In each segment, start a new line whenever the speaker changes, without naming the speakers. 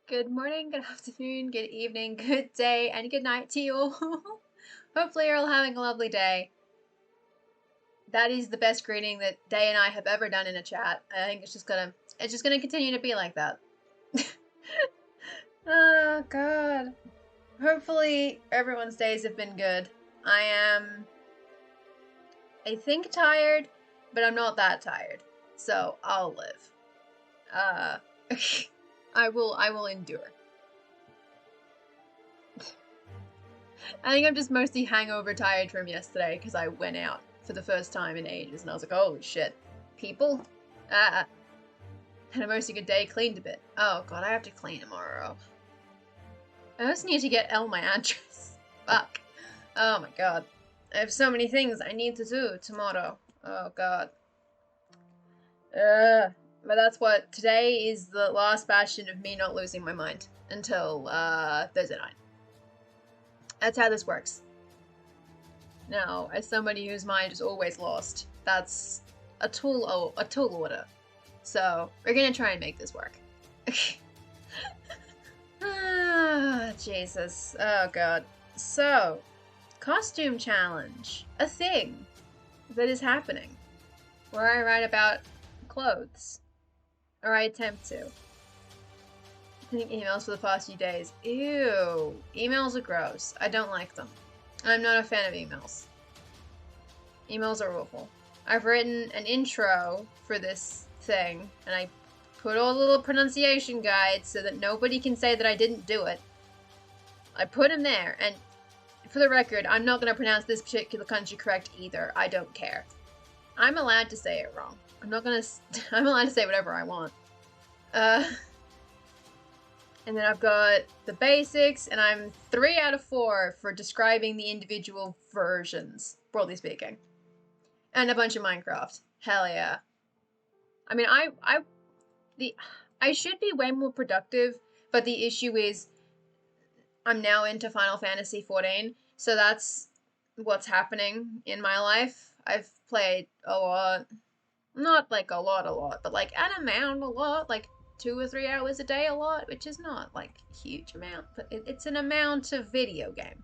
Good morning, good afternoon, good evening, good day, and good night to you all. Hopefully you're all having a lovely day. That is the best greeting that Day and I have ever done in a chat. I think it's just gonna continue to be like that. Oh god. Hopefully everyone's days have been good. I think tired, but I'm not that tired. So I'll live. I will endure. I think I'm just mostly hangover tired from yesterday because I went out for the first time in ages and I was like, holy shit. People? Had a mostly good day, cleaned a bit. Oh god, I have to clean tomorrow. I also need to get Elle my address. Fuck. Oh my god. I have so many things I need to do tomorrow. Oh god. But that's what, today is the last bastion of me not losing my mind until Thursday night. That's how this works. Now, as somebody whose mind is always lost, that's a tall order. So, we're gonna try and make this work. Ah, Jesus. Oh, God. So, costume challenge. A thing that is happening. Where I write about clothes. Or I attempt to. Sending emails for the past few days. Ew. Emails are gross. I don't like them. I'm not a fan of emails. Emails are awful. I've written an intro for this thing, and I put all the little pronunciation guides so that nobody can say that I didn't do it. I put them there, and for the record, I'm not going to pronounce this particular country correct either. I don't care. I'm allowed to say it wrong. I'm allowed to say whatever I want. And then I've got the basics, and I'm 3 out of 4 for describing the individual versions, broadly speaking. And a bunch of Minecraft. Hell yeah. I mean, I should be way more productive, but the issue is I'm now into Final Fantasy XIV, so that's what's happening in my life. I've played a lot. Not like a lot, but like an amount a lot, like 2 or 3 hours a day a lot, which is not like a huge amount, but it's an amount of video game.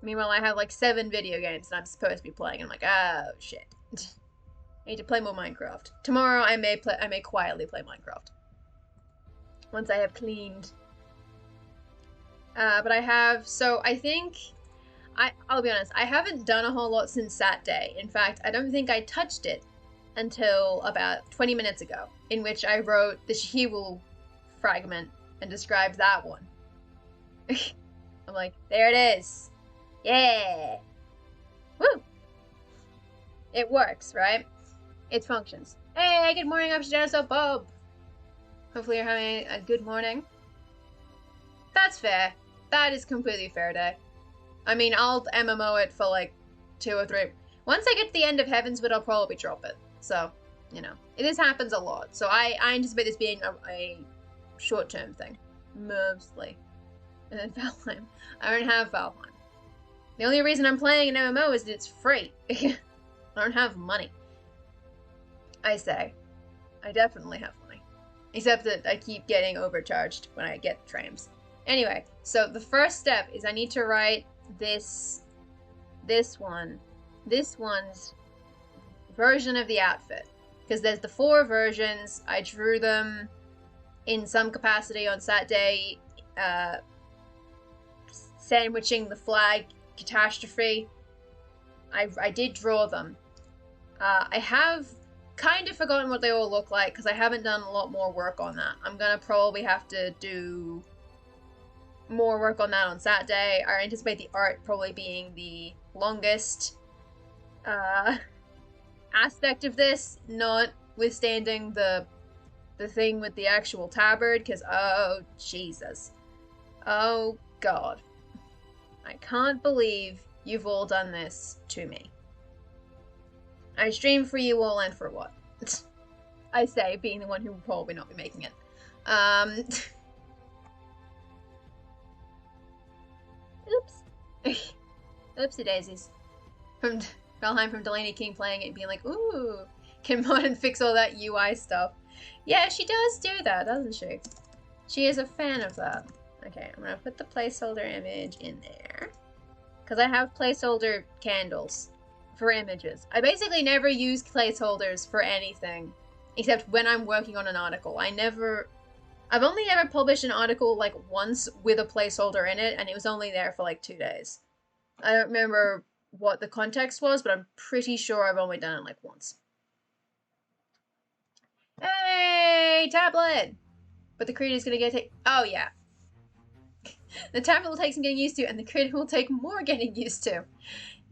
Meanwhile, I have like 7 video games that I'm supposed to be playing, and I'm like, oh shit. I need to play more Minecraft. Tomorrow I may quietly play Minecraft. Once I have cleaned. But I have, so I think, I'll be honest, I haven't done a whole lot since Saturday. In fact, I don't think I touched it until about 20 minutes ago, in which I wrote the Shihirul fragment and described that one. I'm like, there it is. Yeah. Woo. It works, right? It functions. Hey, good morning, I'm Shadowso Bob. Hopefully you're having a good morning. That's fair. That is completely fair day. I mean, I'll MMO it for like 2 or 3. Once I get to the end of Heavenswood, I'll probably drop it. So, you know, this happens a lot. So I anticipate this being a short-term thing. Mostly. And then Valheim. I don't have Valheim. The only reason I'm playing an MMO is that it's free. I don't have money. I say. I definitely have money. Except that I keep getting overcharged when I get trams. Anyway, so the first step is I need to write this one's version of the outfit. Because there's the 4 versions. I drew them in some capacity on Saturday, sandwiching the flag catastrophe. I did draw them. I have kind of forgotten what they all look like because I haven't done a lot more work on that. I'm gonna probably have to do more work on that on Saturday. I anticipate the art probably being the longest aspect of this, notwithstanding the thing with the actual tabard, because oh Jesus, oh God, I can't believe you've all done this to me. I stream for you all, and for what? I say, being the one who will probably not be making it. Oops. Oopsie daisies. From Valheim, from Delaney King playing it and being like, ooh, can mod and fix all that UI stuff. Yeah, she does do that, doesn't she? She is a fan of that. Okay, I'm gonna put the placeholder image in there. Because I have placeholder candles for images. I basically never use placeholders for anything. Except when I'm working on an article. I've only ever published an article like once with a placeholder in it, and it was only there for like 2 days. I don't remember what the context was, but I'm pretty sure I've only done it like once. Hey, tablet! But the creator's gonna get oh yeah. The tablet will take some getting used to, and the creator will take more getting used to.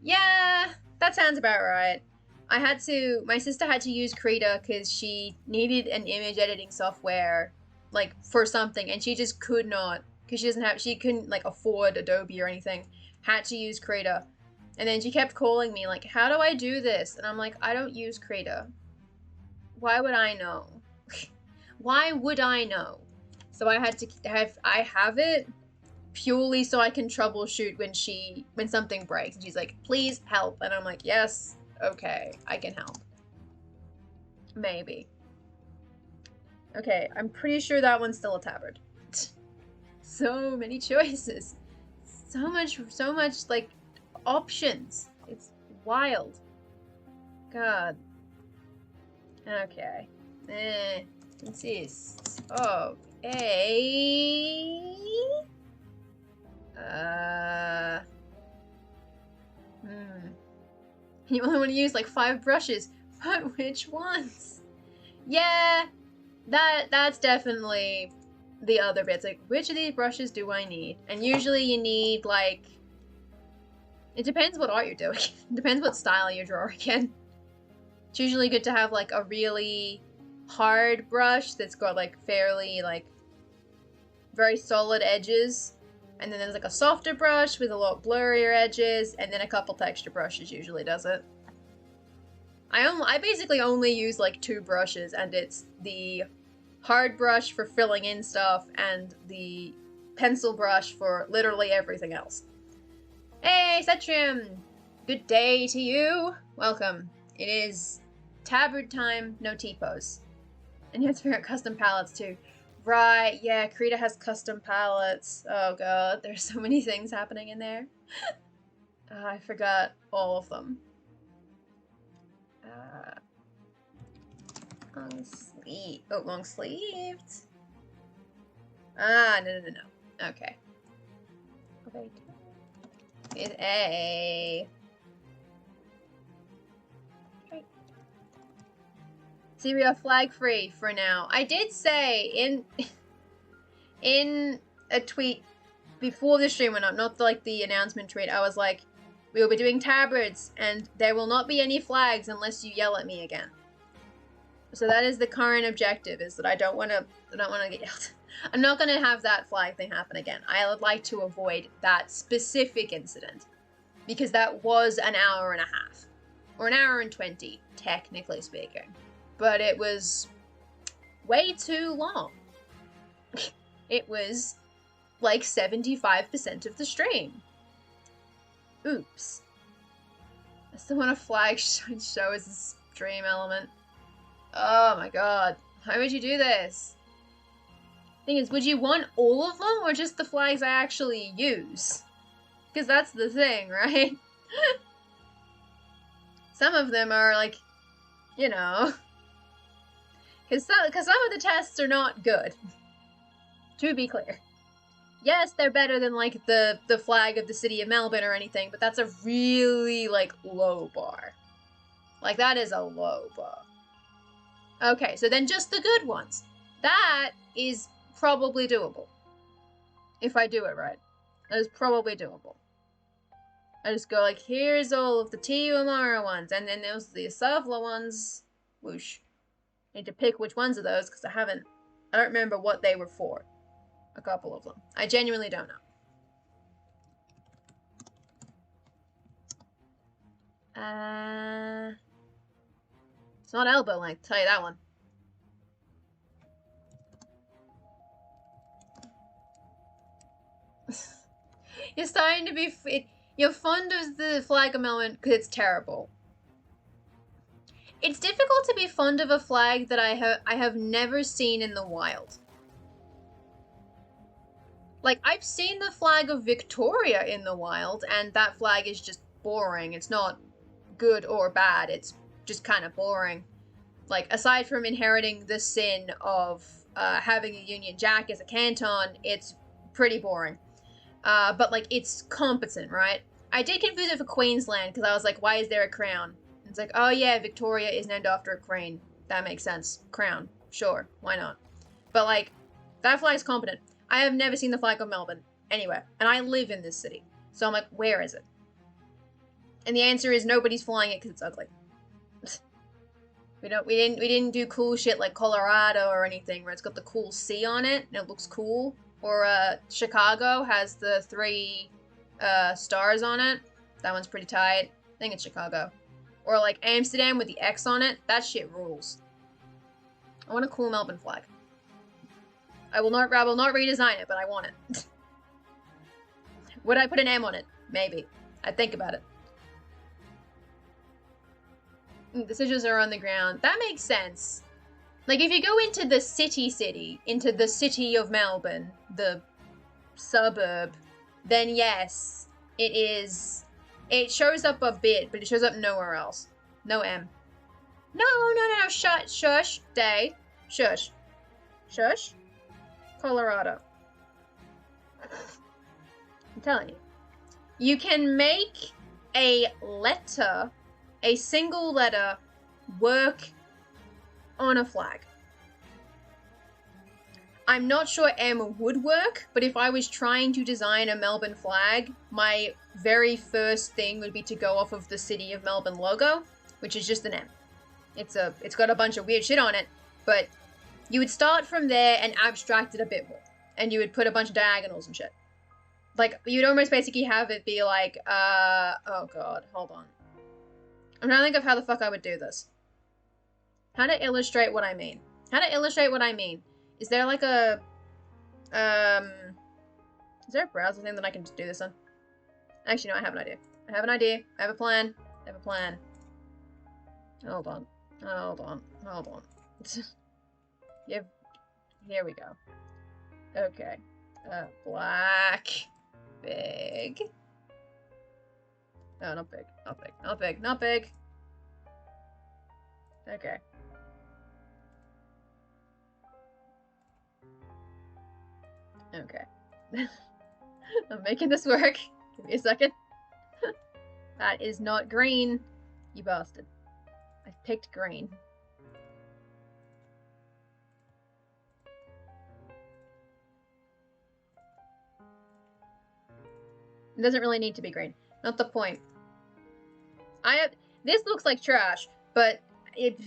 Yeah, that sounds about right. My sister had to use Krita because she needed an image editing software, like, for something, and she just could not, because she couldn't, like, afford Adobe or anything, had to use Krita. And then she kept calling me, like, how do I do this? And I'm like, I don't use Krita. Why would I know? Why would I know? So I have it purely so I can troubleshoot when something breaks. And she's like, please help. And I'm like, yes, okay, I can help. Maybe. Okay, I'm pretty sure that one's still a tabard. So many choices. So much, like, options. It's wild. God. Okay. Consists of a... You only want to use like 5 brushes, but which ones? Yeah, that's definitely the other bits. Like, which of these brushes do I need? And usually you need like, it depends what art you're doing. It depends what style you're drawing in. It's usually good to have like a really hard brush that's got like fairly like very solid edges. And then there's like a softer brush with a lot blurrier edges, and then a couple texture brushes usually does it. I basically only use like 2 brushes, and it's the hard brush for filling in stuff and the pencil brush for literally everything else. Hey, Cetrium! Good day to you. Welcome. It is tabard time, no T-pose. And you have to figure out custom palettes too. Right, yeah, Krita has custom palettes. Oh god, there's so many things happening in there. I forgot all of them. Long sleeved. No. Okay. With a... See, we are flag free for now. I did say in a tweet before the stream went up, not like the announcement tweet, I was like, we will be doing tabards, and there will not be any flags unless you yell at me again. So that is the current objective, is that I don't want to get yelled. I'm not going to have that flag thing happen again. I would like to avoid that specific incident, because that was an hour and a half, or an hour and 20, technically speaking. But it was way too long. It was like 75% of the stream. Oops. I still want a flag show as a stream element. Oh my god. How would you do this? Thing is, would you want all of them or just the flags I actually use? Because that's the thing, right? Some of them are like, you know... Because some of the tests are not good. To be clear. Yes, they're better than, like, the flag of the city of Melbourne or anything, but that's a really, like, low bar. Like, that is a low bar. Okay, so then just the good ones. That is probably doable. If I do it right. That is probably doable. I just go, like, here's all of the Tiwamara ones, and then there's the Asavla ones. Whoosh. I need to pick which ones of those, because I don't remember what they were for. A couple of them. I genuinely don't know. It's not elbow length, tell you that one. You're starting to be... You're fond of the flag element because it's terrible. It's difficult to be fond of a flag that I have never seen in the wild. Like, I've seen the flag of Victoria in the wild, and that flag is just boring. It's not good or bad, it's just kind of boring. Like, aside from inheriting the sin of having a Union Jack as a canton, it's pretty boring. But, like, it's competent, right? I did confuse it for Queensland, because I was like, why is there a crown? And it's like, oh yeah, Victoria is named after a queen. That makes sense. Crown. Sure, why not? But, like, that flag's competent. I have never seen the flag of Melbourne anywhere, and I live in this city. So I'm like, where is it? And the answer is nobody's flying it because it's ugly. We didn't do cool shit like Colorado or anything where it's got the cool C on it and it looks cool. Or Chicago has the 3 stars on it. That one's pretty tight. I think it's Chicago. Or like Amsterdam with the X on it. That shit rules. I want a cool Melbourne flag. I will not redesign it, but I want it. Would I put an M on it? Maybe. I'd think about it. The sigils are on the ground. That makes sense. Like, if you go into the city, into the city of Melbourne, the suburb, then yes, it is. It shows up a bit, but it shows up nowhere else. No M. No, shush, Day. Shush. Colorado. I'm telling you. You can make a letter, a single letter, work on a flag. I'm not sure M would work, but if I was trying to design a Melbourne flag, my very first thing would be to go off of the City of Melbourne logo, which is just an M. It's got a bunch of weird shit on it, but you would start from there and abstract it a bit more. And you would put a bunch of diagonals and shit. Like, you'd almost basically have it be like, oh god, hold on. I'm trying to think of how the fuck I would do this. How to illustrate what I mean. Is there like a, is there a browser thing that I can just do this on? Actually, no, I have an idea. I have a plan. Hold on. Here we go. Okay. Black. Big. No, not big. Okay. I'm making this work. Give me a second. That is not green, you bastard. I picked green. It doesn't really need to be green. Not the point. This looks like trash, but it.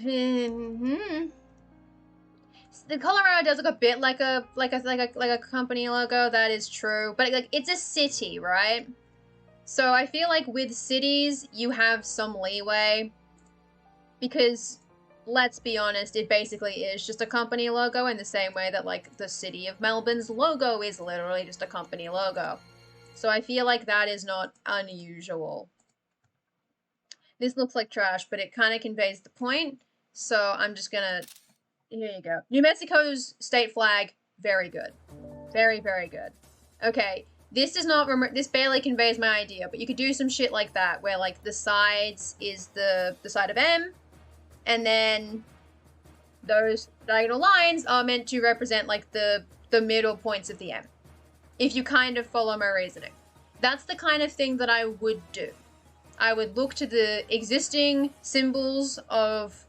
The Colorado does look a bit like a company logo. That is true, but like it's a city, right? So I feel like with cities you have some leeway, because let's be honest, it basically is just a company logo in the same way that like the City of Melbourne's logo is literally just a company logo. So I feel like that is not unusual. This looks like trash, but it kind of conveys the point. So I'm just gonna... Here you go. New Mexico's state flag, very good. Very, very good. Okay, this does not... This barely conveys my idea, but you could do some shit like that, where like the sides is the side of M, and then those diagonal lines are meant to represent like the middle points of the M. If you kind of follow my reasoning. That's the kind of thing that I would do. I would look to the existing symbols of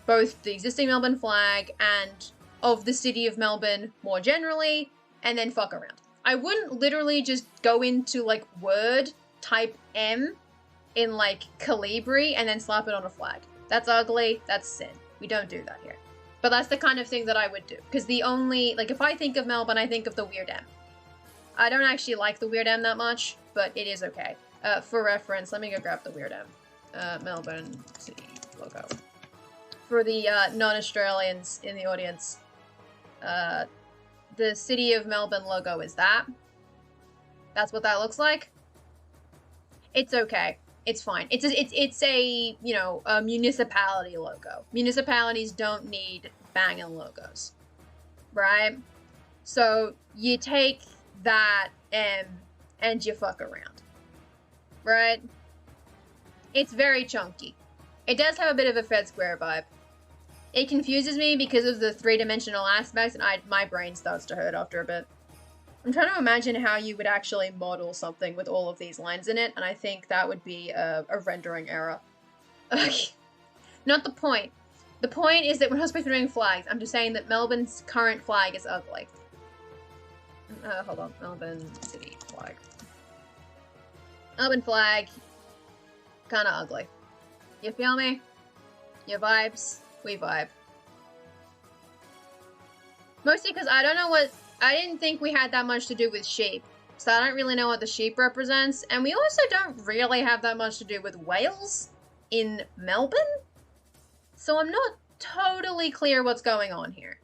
both the existing Melbourne flag and of the City of Melbourne more generally, and then fuck around. I wouldn't literally just go into like Word, type M in like Calibri, and then slap it on a flag. That's ugly, that's sin. We don't do that here. But that's the kind of thing that I would do. Because the only, like if I think of Melbourne, I think of the weird M. I don't actually like the weird M that much, but it is okay. For reference, let me go grab the weird M. Melbourne City logo. For the non-Australians in the audience, the City of Melbourne logo is that. That's what that looks like. It's okay. It's fine. It's a, you know, a municipality logo. Municipalities don't need banging logos, right? So you take that and you fuck around, right? It's very chunky. It does have a bit of a Fed Square vibe. It confuses me because of the three-dimensional aspects, and my brain starts to hurt after a bit. I'm trying to imagine how you would actually model something with all of these lines in it, and I think that would be a rendering error. Not the point. The point is that we're not supposed to be doing flags. I'm just saying that Melbourne's current flag is ugly. Hold on. Melbourne city flag. Melbourne flag. Kinda ugly. You feel me? Your vibes? We vibe. Mostly because I don't know what... I didn't think we had that much to do with sheep. So I don't really know what the sheep represents. And we also don't really have that much to do with whales in Melbourne. So I'm not totally clear what's going on here.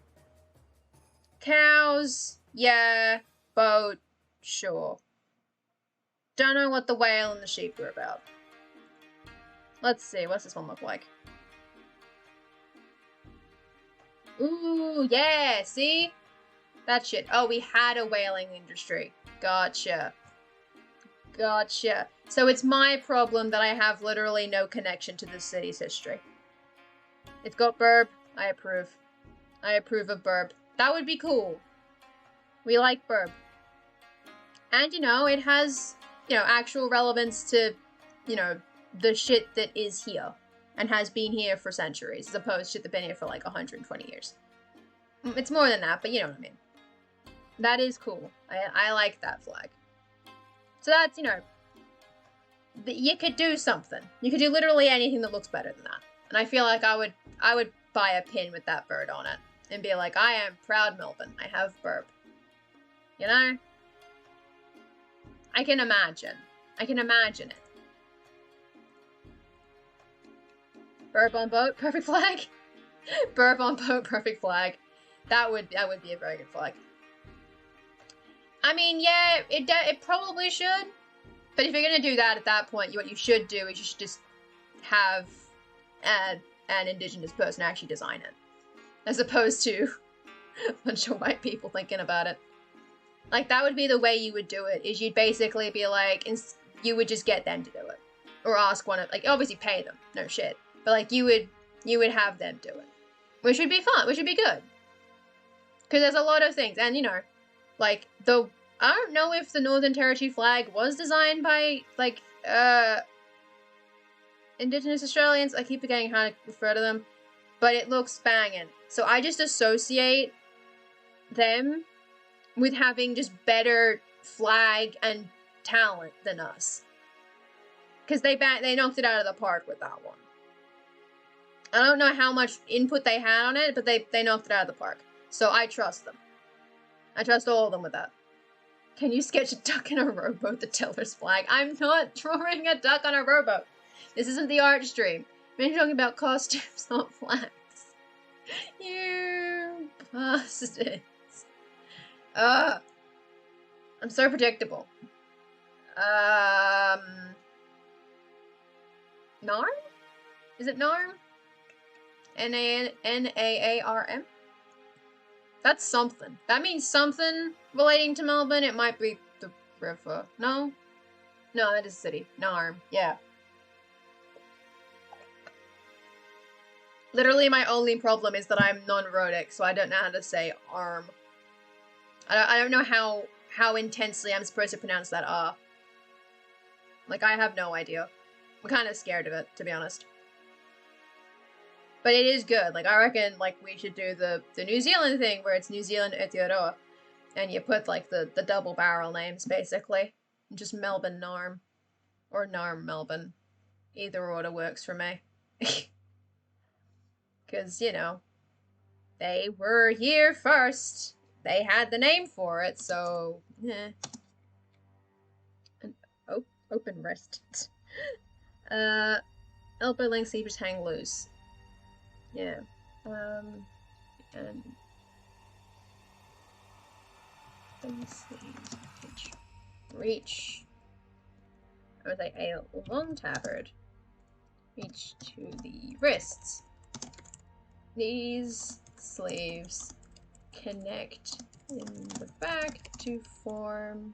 Cows, yeah. Boat, sure. Don't know what the whale and the sheep were about. Let's see, what's this one look like? Ooh, yeah, see? That shit. Oh, we had a whaling industry. Gotcha. Gotcha. So it's my problem that I have literally no connection to this city's history. It's got burb. I approve. I approve of burb. That would be cool. We like burb. And, you know, it has, you know, actual relevance to, you know, the shit that is here. And has been here for centuries, as opposed to shit that's been here for like 120 years. It's more than that, but you know what I mean. That is cool. I like that flag. So that's, you know, you could do something. You could do literally anything that looks better than that. And I feel like I would buy a pin with that bird on it. And be like, I am proud Melbourne. I have burb. You know? I can imagine. I can imagine it. Burb on boat, perfect flag. Burb on boat, perfect flag. That would be a very good flag. I mean, yeah, it probably should. But if you're gonna do that at that point, what you should do is you should just have an indigenous person actually design it, as opposed to a bunch of white people thinking about it. Like, that would be the way you would do it. Is you'd basically be like, you would just get them to do it, or ask one of, like, obviously pay them, no shit. But like you would have them do it, which would be fun, which would be good. Because there's a lot of things, and you know, like I don't know if the Northern Territory flag was designed by like Indigenous Australians. I keep forgetting how to refer to them, but it looks banging. So I just associate them with having just better flag and talent than us, because they knocked it out of the park with that one. I don't know how much input they had on it, but they knocked it out of the park. So I trust them. I trust all of them with that. Can you sketch a duck in a rowboat, the Tiller's flag? I'm not drawing a duck on a rowboat. This isn't the art stream. I'm talking about costumes, not flags. You bastards. I'm so predictable. Narm? Is it Narm? N-A-A-R-M? That's something. That means something relating to Melbourne. It might be the river. No? No, that is a city. Narm. Yeah. Literally, my only problem is that I'm non-rhotic, so I don't know how to say arm. I don't know how intensely I'm supposed to pronounce that R. Like, I have no idea. I'm kind of scared of it, to be honest. But it is good. Like, I reckon, like, we should do the New Zealand thing, where it's New Zealand Aotearoa. And you put, like, the double barrel names, basically. Just Melbourne Narm. Or Narm Melbourne. Either order works for me. Because, you know, they were here first. They had the name for it, so... eh. An open wrist. Elbow length sleeves hang loose. Yeah. And let me see. Reach. I would say a long tabard. Reach to the wrists. These sleeves connect in the back to form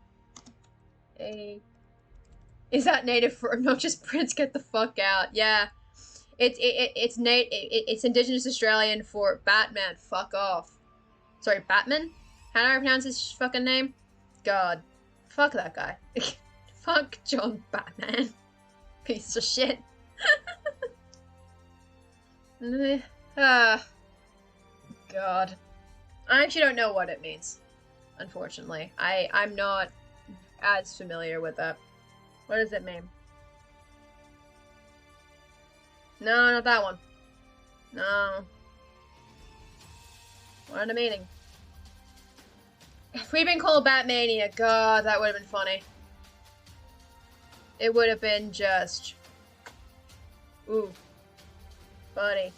a... Is that native for obnoxious Prince? Get the fuck out. Yeah. It's Indigenous Australian for Batman. Fuck off. Sorry, Batman? How do I pronounce his fucking name? God. Fuck that guy. Fuck John Batman. Piece of shit. God. I actually don't know what it means. Unfortunately. I'm not as familiar with that. What does it mean? No, not that one. No. What am I meaning? If we'd been called Batmania, God, that would have been funny. It would have been just... Ooh. Buddy.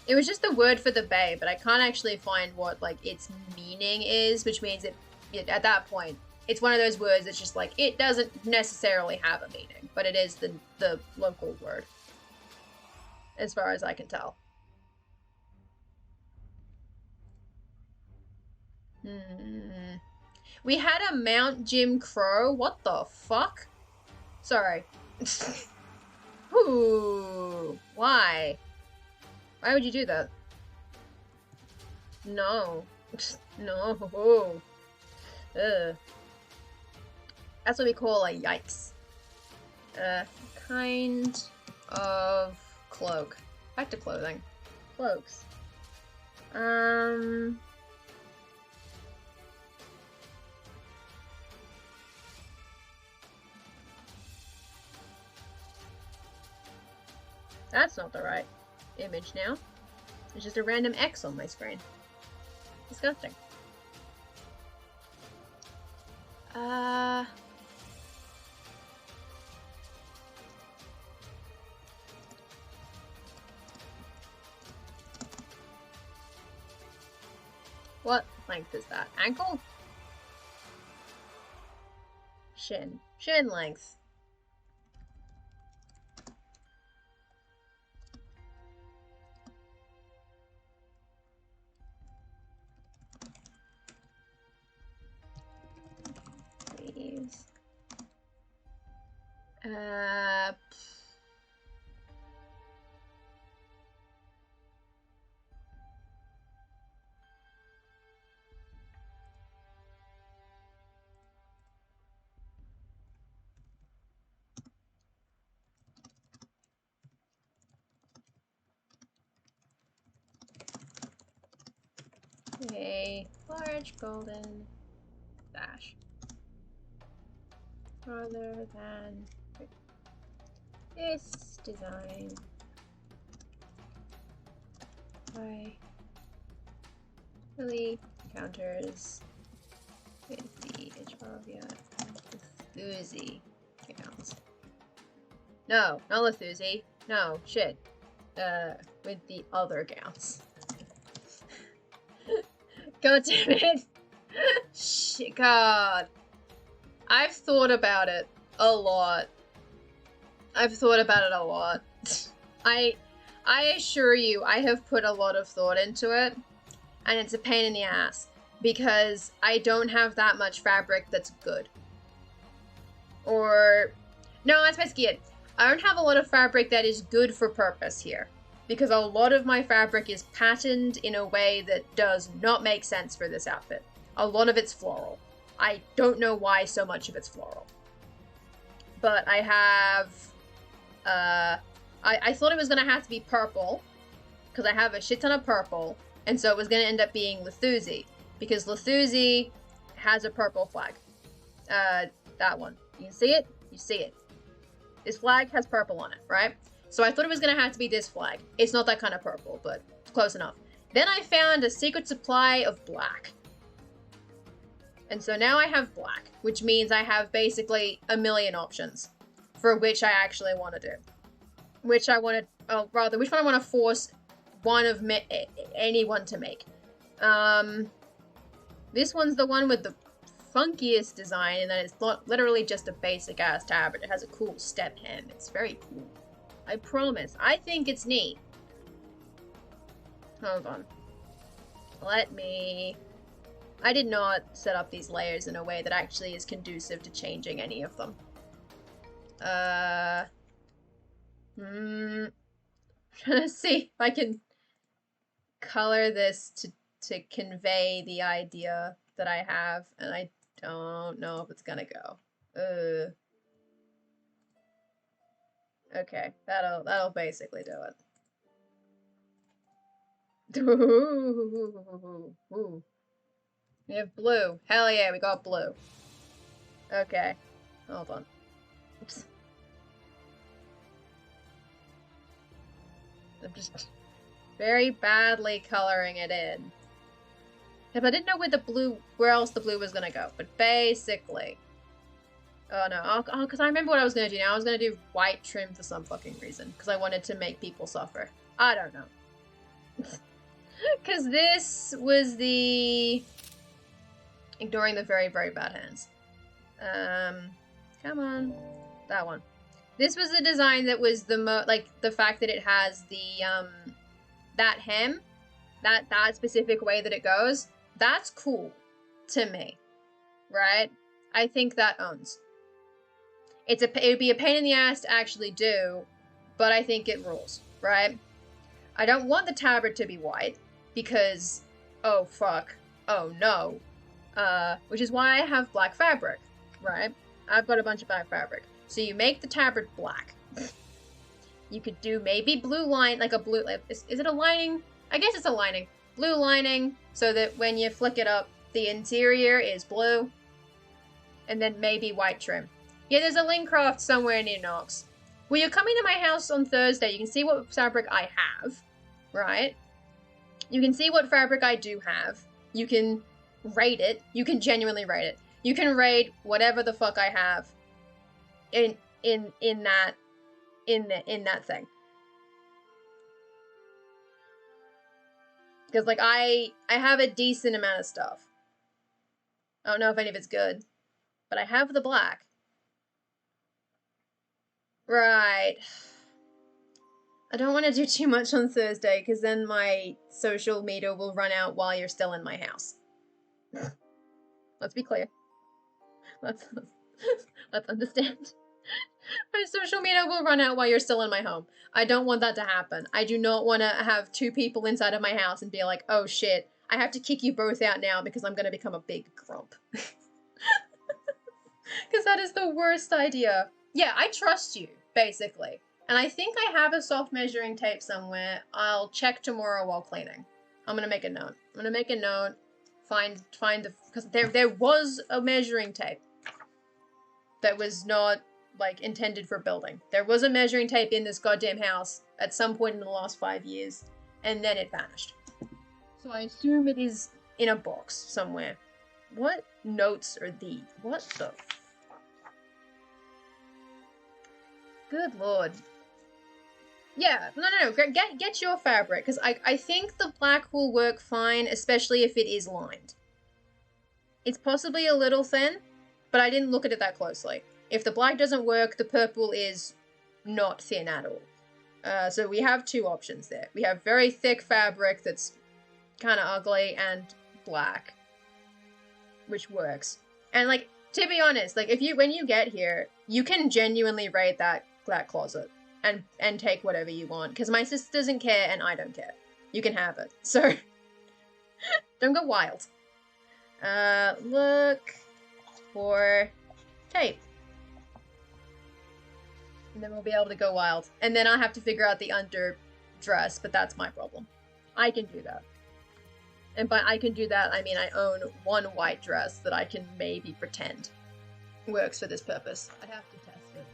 It was just the word for the bay, but I can't actually find what, like, its meaning is, which means at that point, it's one of those words that's just like, it doesn't necessarily have a meaning, but it is the local word. As far as I can tell. We had a Mount Jim Crow? What the fuck? Sorry. Ooh. Why? Why would you do that? No. No. Ugh. That's what we call a yikes. Kind of cloak. Back to clothing. Cloaks. That's not the right image now. It's just a random X on my screen. Disgusting. What length is that? Ankle? Shin. Shin length. Please. A large golden dash. Rather than this design by really counters with the Etrovia Lethuzi accounts. No, not Lethuzi. No, shit. With the other gowns. God damn it. Shit, God. I've thought about it a lot. I've thought about it a lot. I assure you, I have put a lot of thought into it, and it's a pain in the ass, because I don't have that much fabric that's good. Or, no, that's basically it. I don't have a lot of fabric that is good for purpose here, because a lot of my fabric is patterned in a way that does not make sense for this outfit. A lot of it's floral. I don't know why so much of it's floral. But I have, I thought it was going to have to be purple, because I have a shit ton of purple, and so it was going to end up being Lethuzi, because Lethuzi has a purple flag. That one. You can see it? You see it. This flag has purple on it, right? So I thought it was going to have to be this flag. It's not that kind of purple, but close enough. Then I found a secret supply of black. And so now I have black, which means I have basically a million options for which I actually want to do. Which I want to, which one I want to force anyone to make. This one's the one with the funkiest design in that it's not literally just a basic ass tabard. It has a cool step hem. It's very cool. I promise. I think it's neat. Hold on. Let me... I did not set up these layers in a way that actually is conducive to changing any of them. Trying to see if I can color this to convey the idea that I have, and I don't know if it's gonna go. Okay, that'll basically do it. Ooh. We have blue. Hell yeah, we got blue. Okay, hold on. Oops. I'm just very badly coloring it in. If I didn't know where else the blue was gonna go, but basically. Oh no, because I remember what I was gonna do now. I was gonna do white trim for some fucking reason, because I wanted to make people suffer. I don't know. Because this was the... Ignoring the very, very bad hands. Come on. That one. This was the design that was the fact that it has the, that hem, that specific way that it goes, that's cool to me, right? I think that owns. It would be a pain in the ass to actually do, but I think it rules, right? I don't want the tabard to be white, because, oh fuck, oh no. Which is why I have black fabric, right? I've got a bunch of black fabric. So you make the tabard black. You could do maybe blue line, like a blue, is it a lining? I guess it's a lining. Blue lining, so that when you flick it up, the interior is blue. And then maybe white trim. Yeah, there's a Lincraft somewhere near Knox. Well, you're coming to my house on Thursday. You can see what fabric I have, right? You can see what fabric I do have. You can rate it. You can genuinely rate it. You can rate whatever the fuck I have in that thing. Because like I have a decent amount of stuff. I don't know if any of it's good, but I have the black. Right. I don't want to do too much on Thursday because then my social media will run out while you're still in my house. Let's be clear. Let's understand. My social media will run out while you're still in my home. I don't want that to happen. I do not want to have two people inside of my house and be like, oh shit, I have to kick you both out now because I'm going to become a big grump. Because that is the worst idea. Yeah, I trust you, basically. And I think I have a soft measuring tape somewhere. I'll check tomorrow while cleaning. I'm going to make a note. I'm going to make a note. Find the... Because there was a measuring tape that was not, like, intended for building. There was a measuring tape in this goddamn house at some point in the last 5 years, and then it vanished. So I assume it is in a box somewhere. What notes are these? What the... Good lord. Yeah, no. Get your fabric, because I think the black will work fine, especially if it is lined. It's possibly a little thin, but I didn't look at it that closely. If the black doesn't work, the purple is not thin at all. So we have two options there. We have very thick fabric that's kind of ugly, and black, which works. And like, to be honest, like when you get here, you can genuinely raid that closet and take whatever you want, because my sister doesn't care and I don't care. You can have it. So don't go wild. Look for tape. And then we'll be able to go wild. And then I'll have to figure out the underdress, but that's my problem. I can do that. And by I can do that, I mean I own one white dress that I can maybe pretend works for this purpose. I have to test it,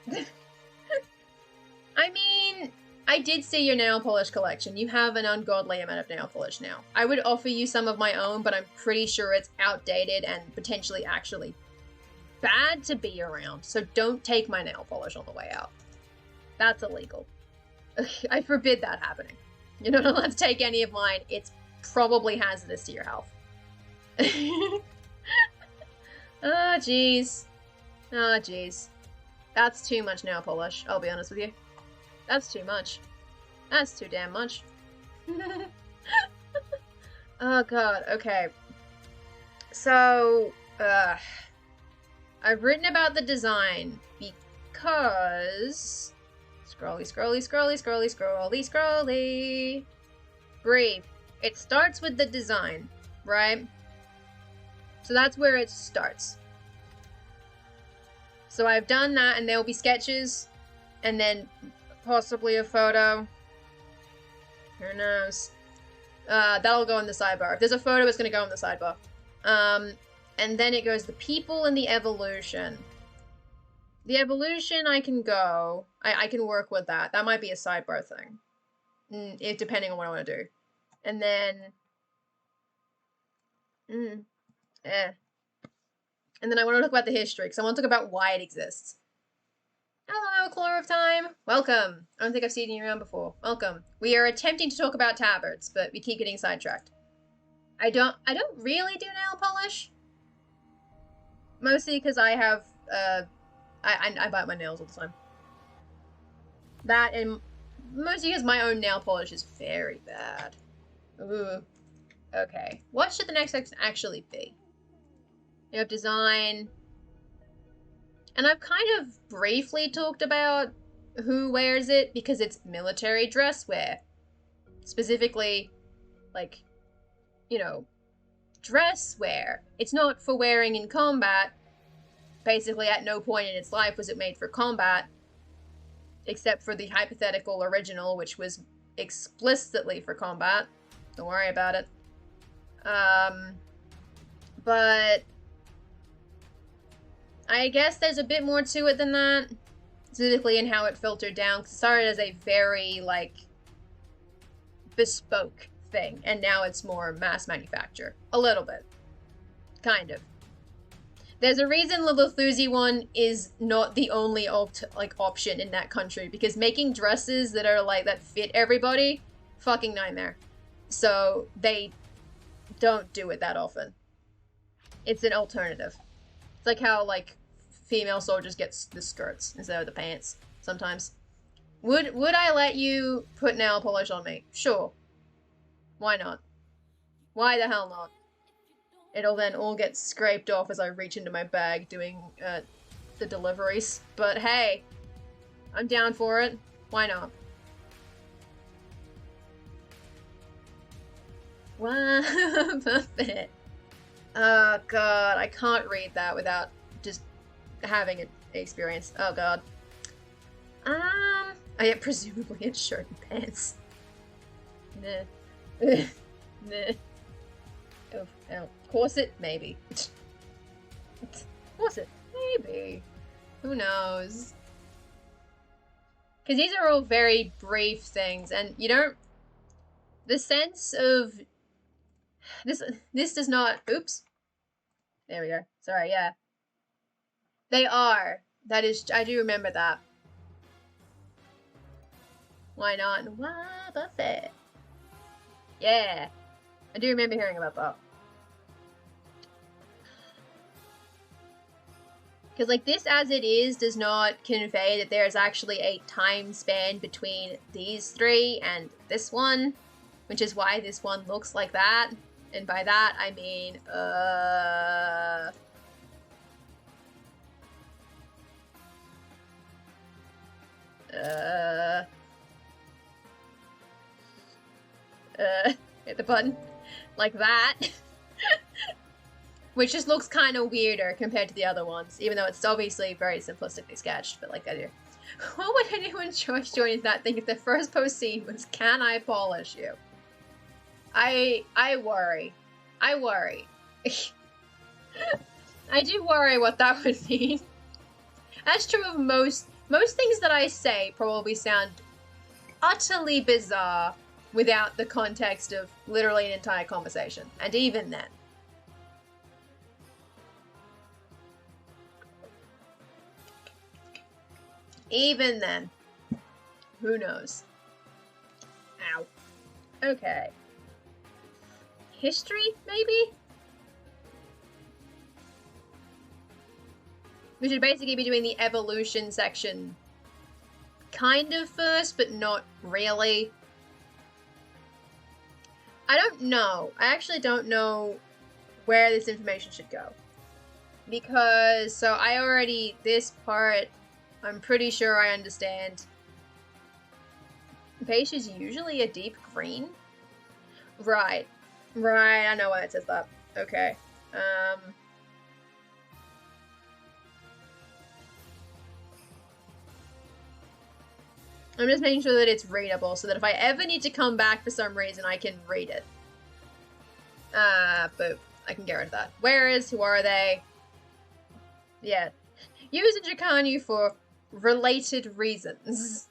I think. I mean, I did see your nail polish collection. You have an ungodly amount of nail polish now. I would offer you some of my own, but I'm pretty sure it's outdated and potentially actually bad to be around. So don't take my nail polish on the way out. That's illegal. I forbid that happening. You're not allowed to take any of mine. It's probably hazardous to your health. Oh, jeez. Oh, jeez. That's too much nail polish, I'll be honest with you. That's too much. That's too damn much. Oh, God. Okay. So, I've written about the design because... Scrolly, scrolly, scrolly, scrolly, scrolly, scrolly. Brief. It starts with the design, right? So that's where it starts. So I've done that, and there will be sketches, and then possibly a photo. Who knows? That'll go in the sidebar. If there's a photo, it's going to go in the sidebar. And then it goes the people and the evolution. The evolution, I can go. I can work with that. That might be a sidebar thing. Depending on what I want to do. And then... And then I want to talk about the history, because I want to talk about why it exists. Hello, Claw of Time. Welcome. I don't think I've seen you around before. Welcome. We are attempting to talk about tabards, but we keep getting sidetracked. I don't really do nail polish. Mostly because I have, I bite my nails all the time. That, and mostly because my own nail polish is very bad. Ooh. Okay. What should the next section actually be? You have design. And I've kind of briefly talked about who wears it because it's military dress wear. Specifically, like, you know, dress wear. It's not for wearing in combat. Basically, at no point in its life was it made for combat. Except for the hypothetical original, which was explicitly for combat. Don't worry about it. But I guess there's a bit more to it than that. Specifically in how it filtered down. Because it started as a very, like, bespoke thing. And now it's more mass manufacture. A little bit. Kind of. There's a reason the Luthuzi one is not the only option in that country. Because making dresses that are, like, that fit everybody, fucking nightmare. So, they don't do it that often. It's an alternative. It's like how, like, female soldiers get the skirts instead of the pants, sometimes. Would I let you put nail polish on me? Sure. Why not? Why the hell not? It'll then all get scraped off as I reach into my bag doing, the deliveries. But hey, I'm down for it. Why not? Wow, perfect. Oh god, I can't read that without just having an experience. Oh god. Yeah, presumably it's shirt and pants. Nah. Nah. Oh, corset? Maybe. Corset? Maybe. Who knows? Because these are all very brief things, and you don't... The sense of... This does not... Oops. There we go. Sorry, yeah. They are. That is... I do remember that. Why not? Why Buffett? Yeah. I do remember hearing about that. Because, like, this as it is does not convey that there's actually a time span between these three and this one, which is why this one looks like that. And by that, I mean, hit the button. Like that. Which just looks kind of weirder compared to the other ones, even though it's obviously very simplistically sketched, but like I do. What would anyone's choice joining that thing if the first post scene was, can I polish you? I worry. I worry. I do worry what that would mean. That's true of most things that I say probably sound utterly bizarre without the context of literally an entire conversation. And even then. Even then. Who knows? Ow. Okay. History, maybe? We should basically be doing the evolution section kind of first, but not really. I don't know. I actually don't know where this information should go. Because, so I already, this part, I'm pretty sure I understand. Beige is usually a deep green? Right. Right, I know why it says that. Okay. I'm just making sure that it's readable so that if I ever need to come back for some reason, I can read it. But I can get rid of that. Where is, who are they? Yeah. Use a Jacanu for related reasons.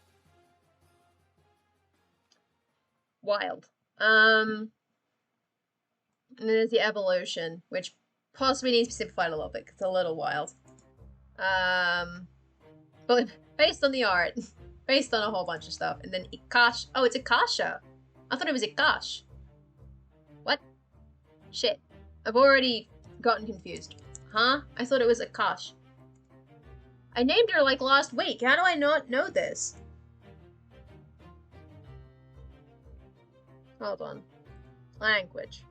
Wild. And then there's the evolution, which possibly needs to be simplified a little bit, because it's a little wild. But based on the art, based on a whole bunch of stuff, and then Ikash. Oh, it's Akasha. I thought it was Ikash. What? Shit. I've already gotten confused. Huh? I thought it was Akash. I named her like last week. How do I not know this? Hold on. Language.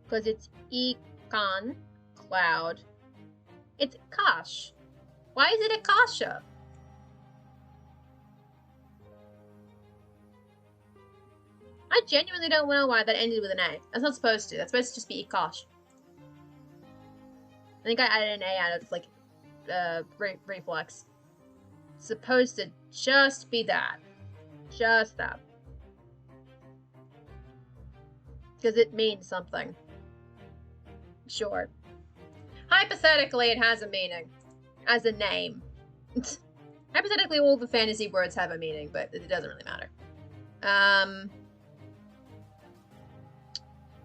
Because it's Ikan, cloud. It's Akash. Why is it Akasha? I genuinely don't know why that ended with an A. That's not supposed to. That's supposed to just be Ikash. I think I added an A out of, like, reflex. It's supposed to just be that. Just that. Because it means something. Sure. Hypothetically, it has a meaning. As a name. Hypothetically, all the fantasy words have a meaning, but it doesn't really matter.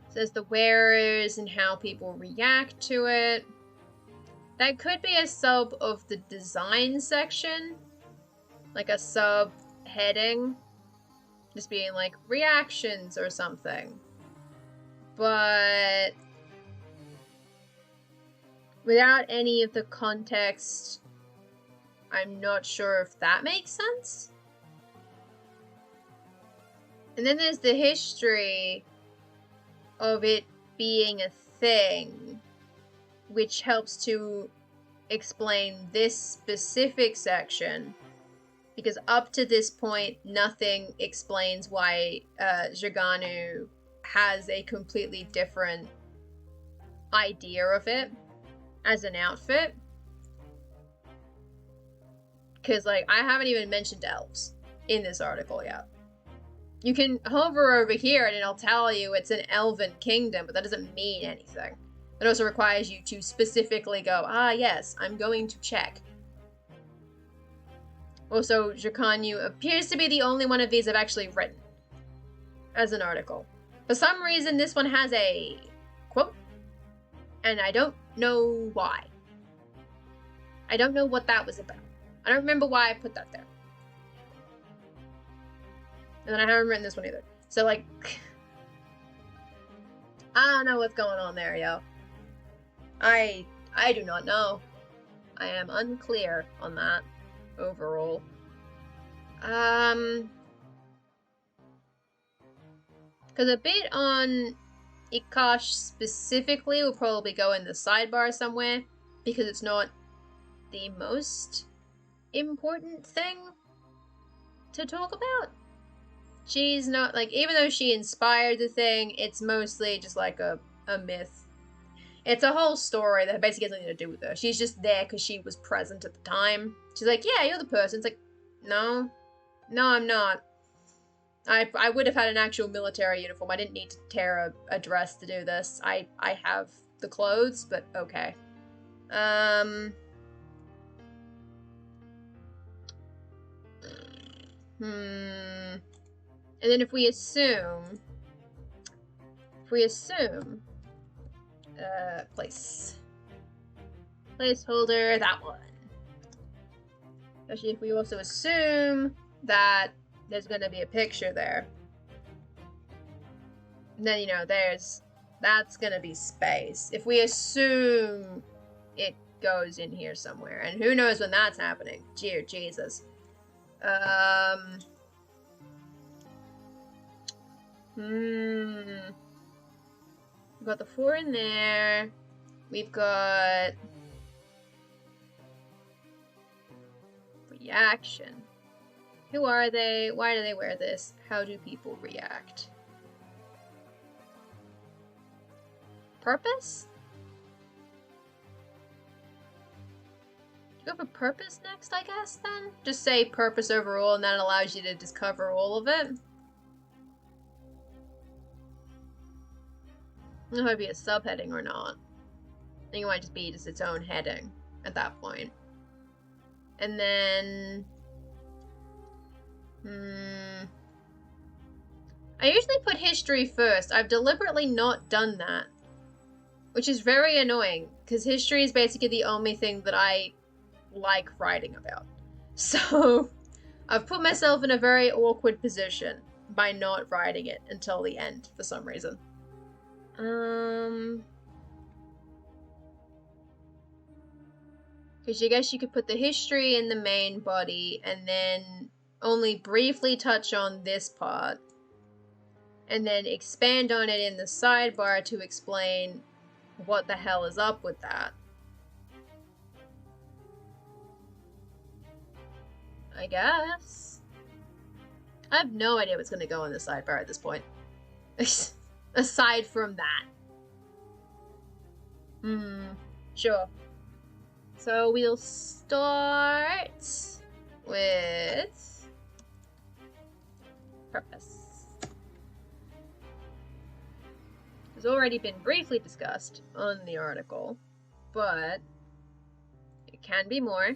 Says the wearers and how people react to it. That could be a sub of the design section. Like a sub heading. Just being like reactions or something. But without any of the context, I'm not sure if that makes sense. And then there's the history of it being a thing, which helps to explain this specific section, because up to this point, nothing explains why Jaganu has a completely different idea of it as an outfit. Because, like, I haven't even mentioned elves in this article yet. You can hover over here and it'll tell you it's an elven kingdom, but that doesn't mean anything. It also requires you to specifically go, ah, yes, I'm going to check. Also, Jacanu appears to be the only one of these I've actually written as an article. For some reason, this one has a quote, and I don't know why. I don't know what that was about. I don't remember why I put that there. And then I haven't written this one either. So, like, I don't know what's going on there, yo. I do not know. I am unclear on that overall. Because a bit on Ikash specifically will probably go in the sidebar somewhere, because it's not the most important thing to talk about. She's not, like, even though she inspired the thing, it's mostly just like a myth. It's a whole story that basically has nothing to do with her. She's just there because she was present at the time. She's like, yeah, you're the person. It's like, no, I'm not. I would have had an actual military uniform. I didn't need to tear a dress to do this. I have the clothes, but okay. And then if we assume, placeholder, that one. Especially if we also assume that there's gonna be a picture there. And then, you know, that's gonna be space. If we assume it goes in here somewhere, and who knows when that's happening. Dear Jesus. We've got the 4 in there. We've got reaction. Who are they? Why do they wear this? How do people react? Purpose? Go for purpose next, I guess, then? Just say purpose overall, and that allows you to just cover all of it. I don't know if it'd be a subheading or not. I think it might just be just its own heading at that point. And then... I usually put history first. I've deliberately not done that. Which is very annoying, because history is basically the only thing that I like writing about. So, I've put myself in a very awkward position by not writing it until the end, for some reason. Because I guess you could put the history in the main body, and then only briefly touch on this part, and then expand on it in the sidebar to explain what the hell is up with that. I guess. I have no idea what's going to go in the sidebar at this point. Aside from that. Sure. So we'll start with purpose. It's already been briefly discussed on the article, but it can be more.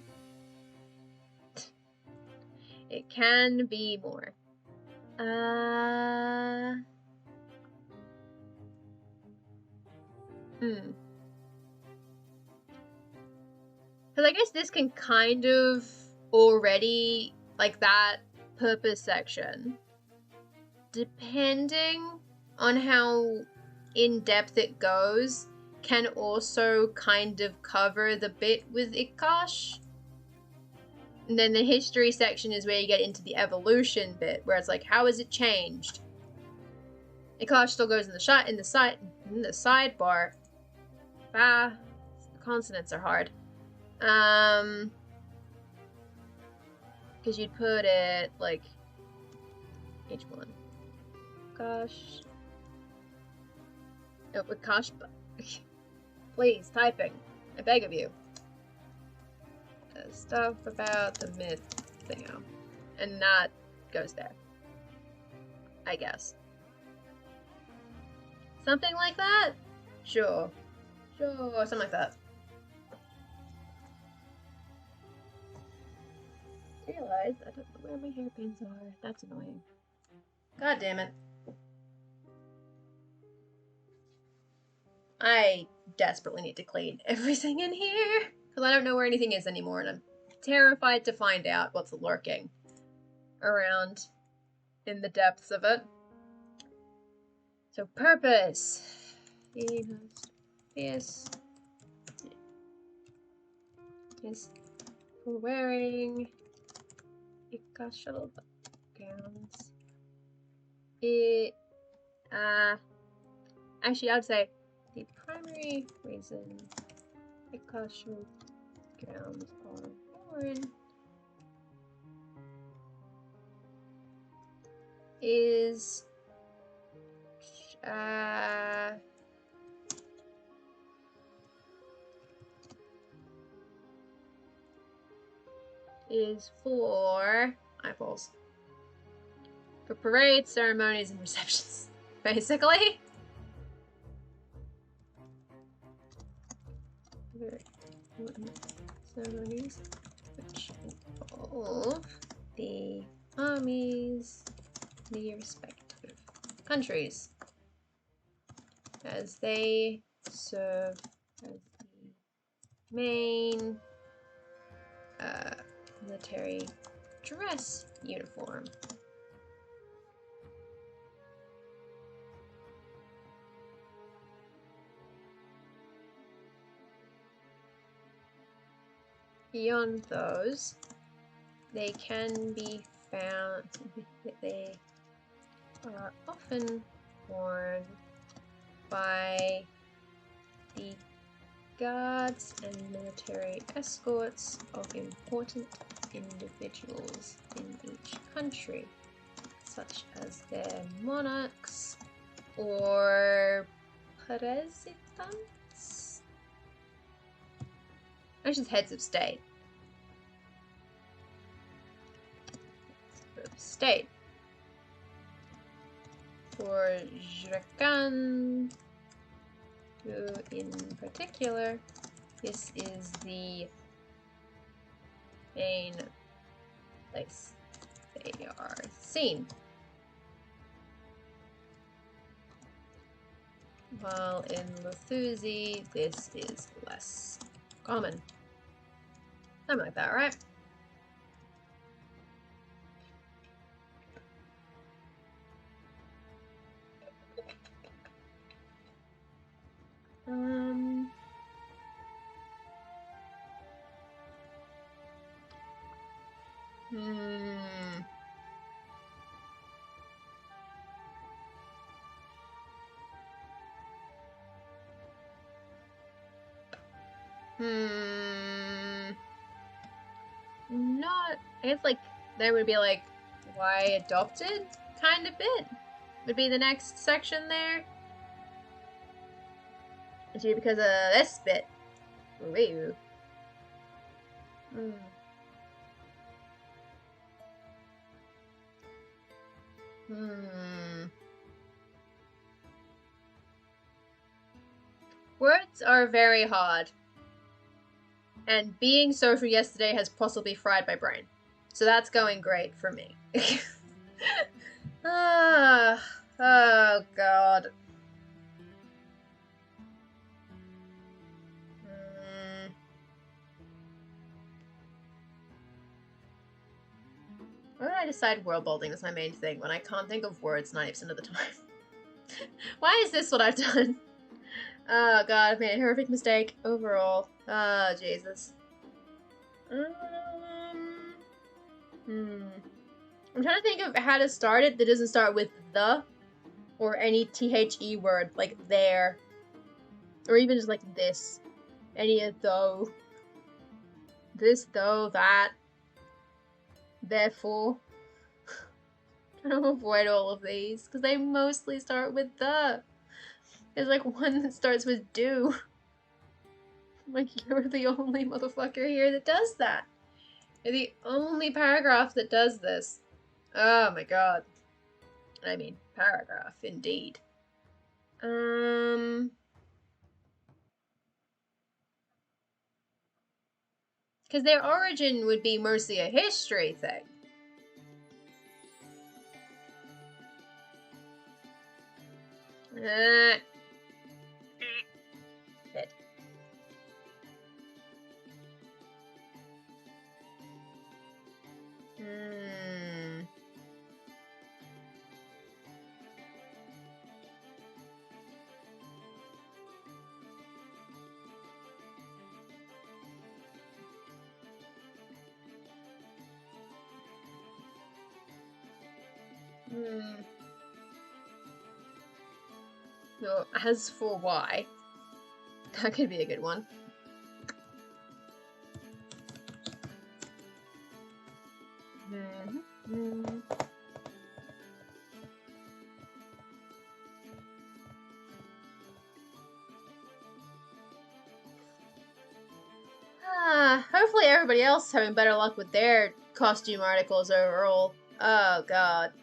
It can be more. Because I guess this can kind of already, like that purpose section, depending on how in-depth it goes, can also kind of cover the bit with Ikash. And then the history section is where you get into the evolution bit, where it's like, how has it changed? Ikash still goes in the sidebar. The consonants are hard. Because you'd put it like H1. Gosh. Oh, but gosh, please, typing. I beg of you. Stuff about the myth thingo. And that goes there. I guess. Something like that? Sure. Sure, something like that. I realize I don't know where my hairpins are. That's annoying. God damn it. I desperately need to clean everything in here, because I don't know where anything is anymore, and I'm terrified to find out what's lurking around in the depths of it. So, purpose. Yes. Yes. For wearing shuttle gowns. Actually, I would say the primary reason shuttle gowns are worn is for eyeballs. For parades, ceremonies, and receptions. Basically. Ceremonies which involve the armies, the respective countries, as they serve as the main military dress uniform beyond those, they can be found, they are often worn by the guards and military escorts of important individuals in each country, such as their monarchs or presidents. That's just heads of state. Of state. For Jrakan, who in particular, this is the main place they are seen. While in Lethuzi, this is less common. Something like that, right? Not, I guess like, there would be like, why adopted kind of bit would be the next section there. It's because of this bit. Ooh. Words are very hard. And being social yesterday has possibly fried my brain. So that's going great for me. Oh god. Why did I decide world building was my main thing when I can't think of words 90% of the time? Why is this what I've done? Oh god, I've made a horrific mistake overall. Oh, Jesus. I'm trying to think of how to start it that doesn't start with the or any THE word, like there. Or even just like this. Any of though. This, though, that. Therefore. Trying to avoid all of these, because they mostly start with the. There's like one that starts with do. Like, you're the only motherfucker here that does that. You're the only paragraph that does this. Oh my god. I mean, paragraph, indeed. Because their origin would be mostly a history thing. Bit. So, as for why, that could be a good one. Hopefully everybody else is having better luck with their costume articles overall. Oh god.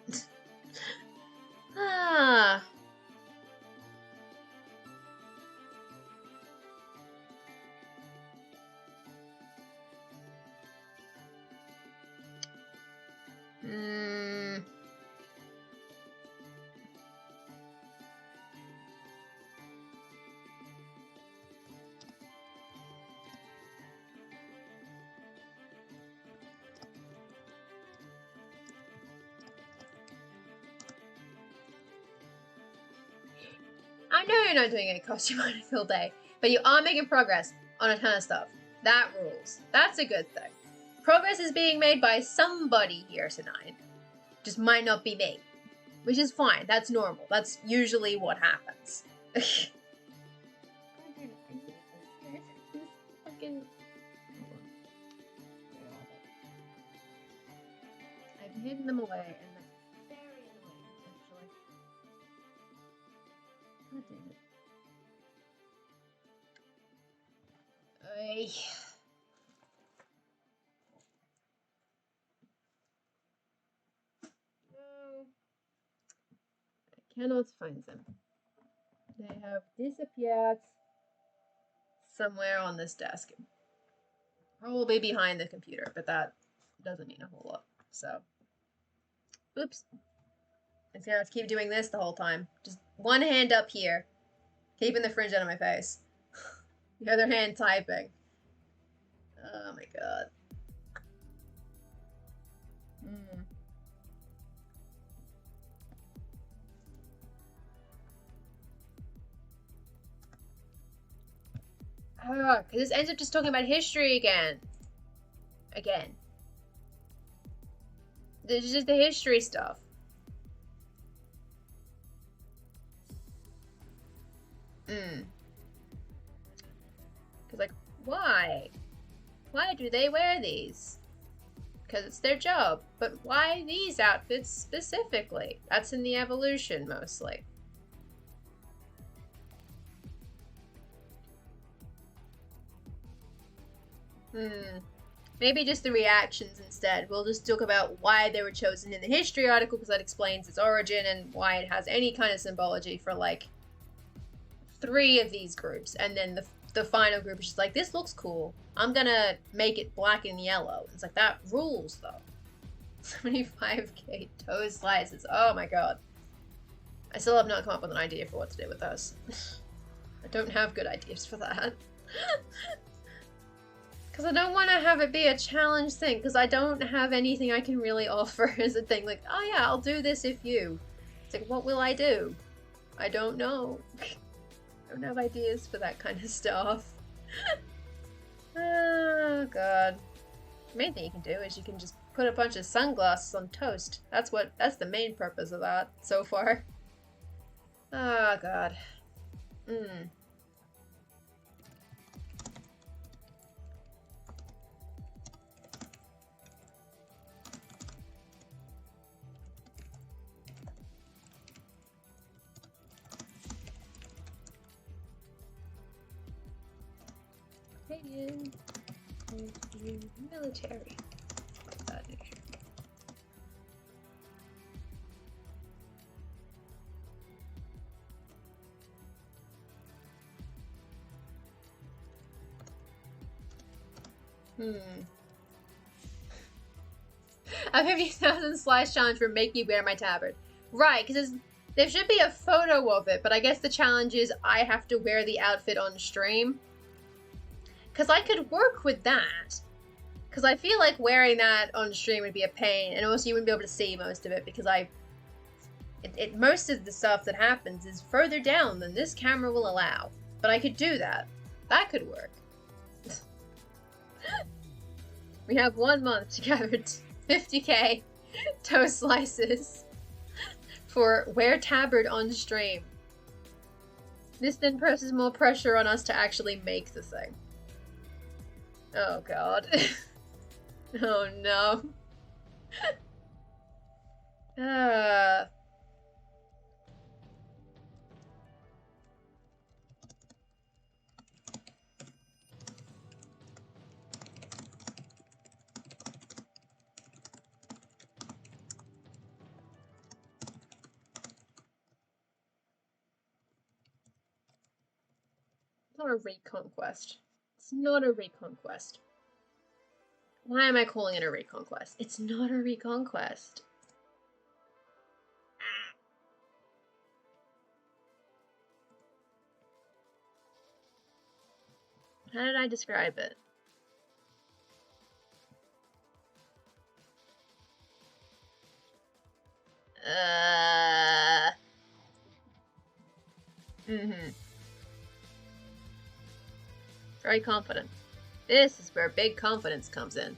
I know you're not doing any costume article day, but you are making progress on a ton of stuff. That rules. That's a good thing. Progress is being made by somebody here tonight. Just might not be me. Which is fine. That's normal. That's usually what happens. I've hidden them away, and that's very annoying, actually. God damn it. No. I cannot find them. They have disappeared somewhere on this desk. Probably behind the computer, but that doesn't mean a whole lot. So, oops. I'm gonna have to keep doing this the whole time. Just one hand up here, keeping the fringe out of my face. The other hand typing. Oh my god. Because this ends up just talking about history again. This is just the history stuff. Because, like, why? Why do they wear these? Because it's their job. But why these outfits specifically? That's in the evolution, mostly. Maybe just the reactions instead. We'll just talk about why they were chosen in the history article, because that explains its origin and why it has any kind of symbology for, like, 3 of these groups. And then the final group is just like, this looks cool. I'm gonna make it black and yellow. It's like, that rules, though. 75k toe slices. Oh my god. I still have not come up with an idea for what to do with those. I don't have good ideas for that. Because I don't want to have it be a challenge thing, because I don't have anything I can really offer as a thing. Like, oh yeah, I'll do this if you. It's like, what will I do? I don't know. I don't have ideas for that kind of stuff. Oh god. The main thing you can do is you can just put a bunch of sunglasses on toast. That's the main purpose of that so far. Oh god. Canadian military. That nature. A 50,000 slice challenge for make me wear my tabard. Right, because there should be a photo of it, but I guess the challenge is I have to wear the outfit on stream. Because I could work with that. Because I feel like wearing that on stream would be a pain, and also you wouldn't be able to see most of it because most of the stuff that happens is further down than this camera will allow. But I could do that. That could work. We have 1 month to gather 50k toe slices for wear tabard on stream. This then places more pressure on us to actually make the thing. Oh god. Oh no. It's not a recon quest. It's not a recon quest. Why am I calling it a recon quest? It's not a recon quest. How did I describe it? Very confident. This is where big confidence comes in.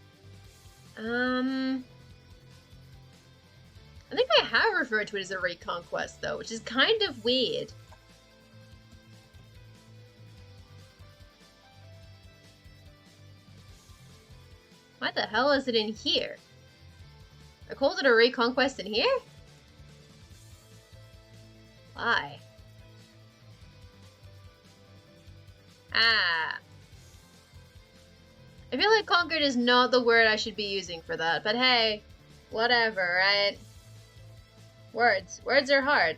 I think I have referred to it as a reconquest, though, which is kind of weird. Why the hell is it in here? I called it a reconquest in here? Why? Ah. I feel like conquered is not the word I should be using for that, but hey, whatever, right? Words. Words are hard.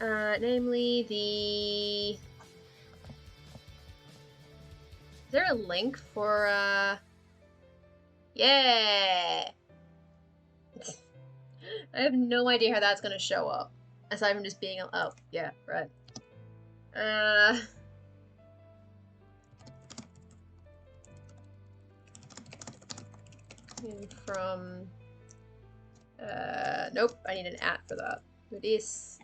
Namely the... Is there a link for, Yeah! I have no idea how that's gonna show up. Aside from just being, oh, yeah, right. From, nope, I need an @ for that. For this.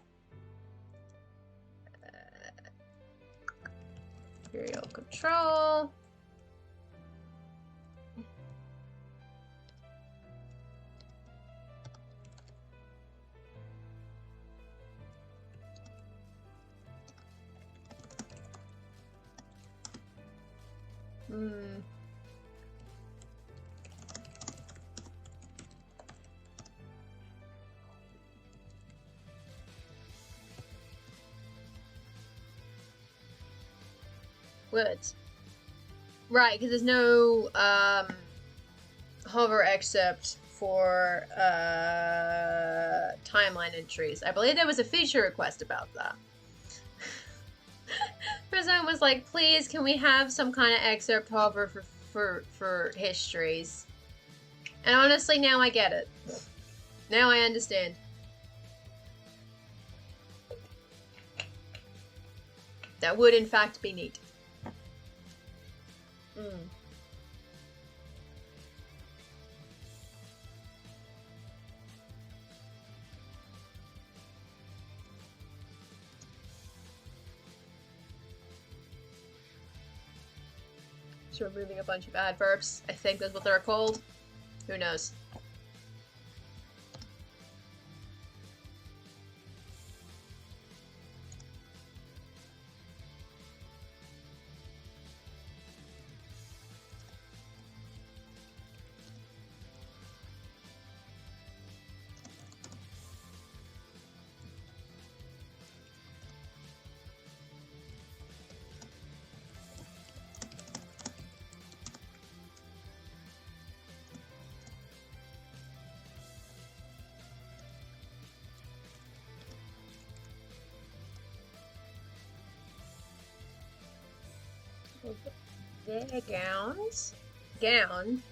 Imperial control. Words. Right, because there's no hover except for timeline entries. I believe there was a feature request about that. Prison was like, please, can we have some kind of excerpt hover for histories? And honestly, now I get it. Now I understand. That would, in fact, be neat. Just removing a bunch of adverbs. I think that's what they're called. Who knows? Their gowns. Gown.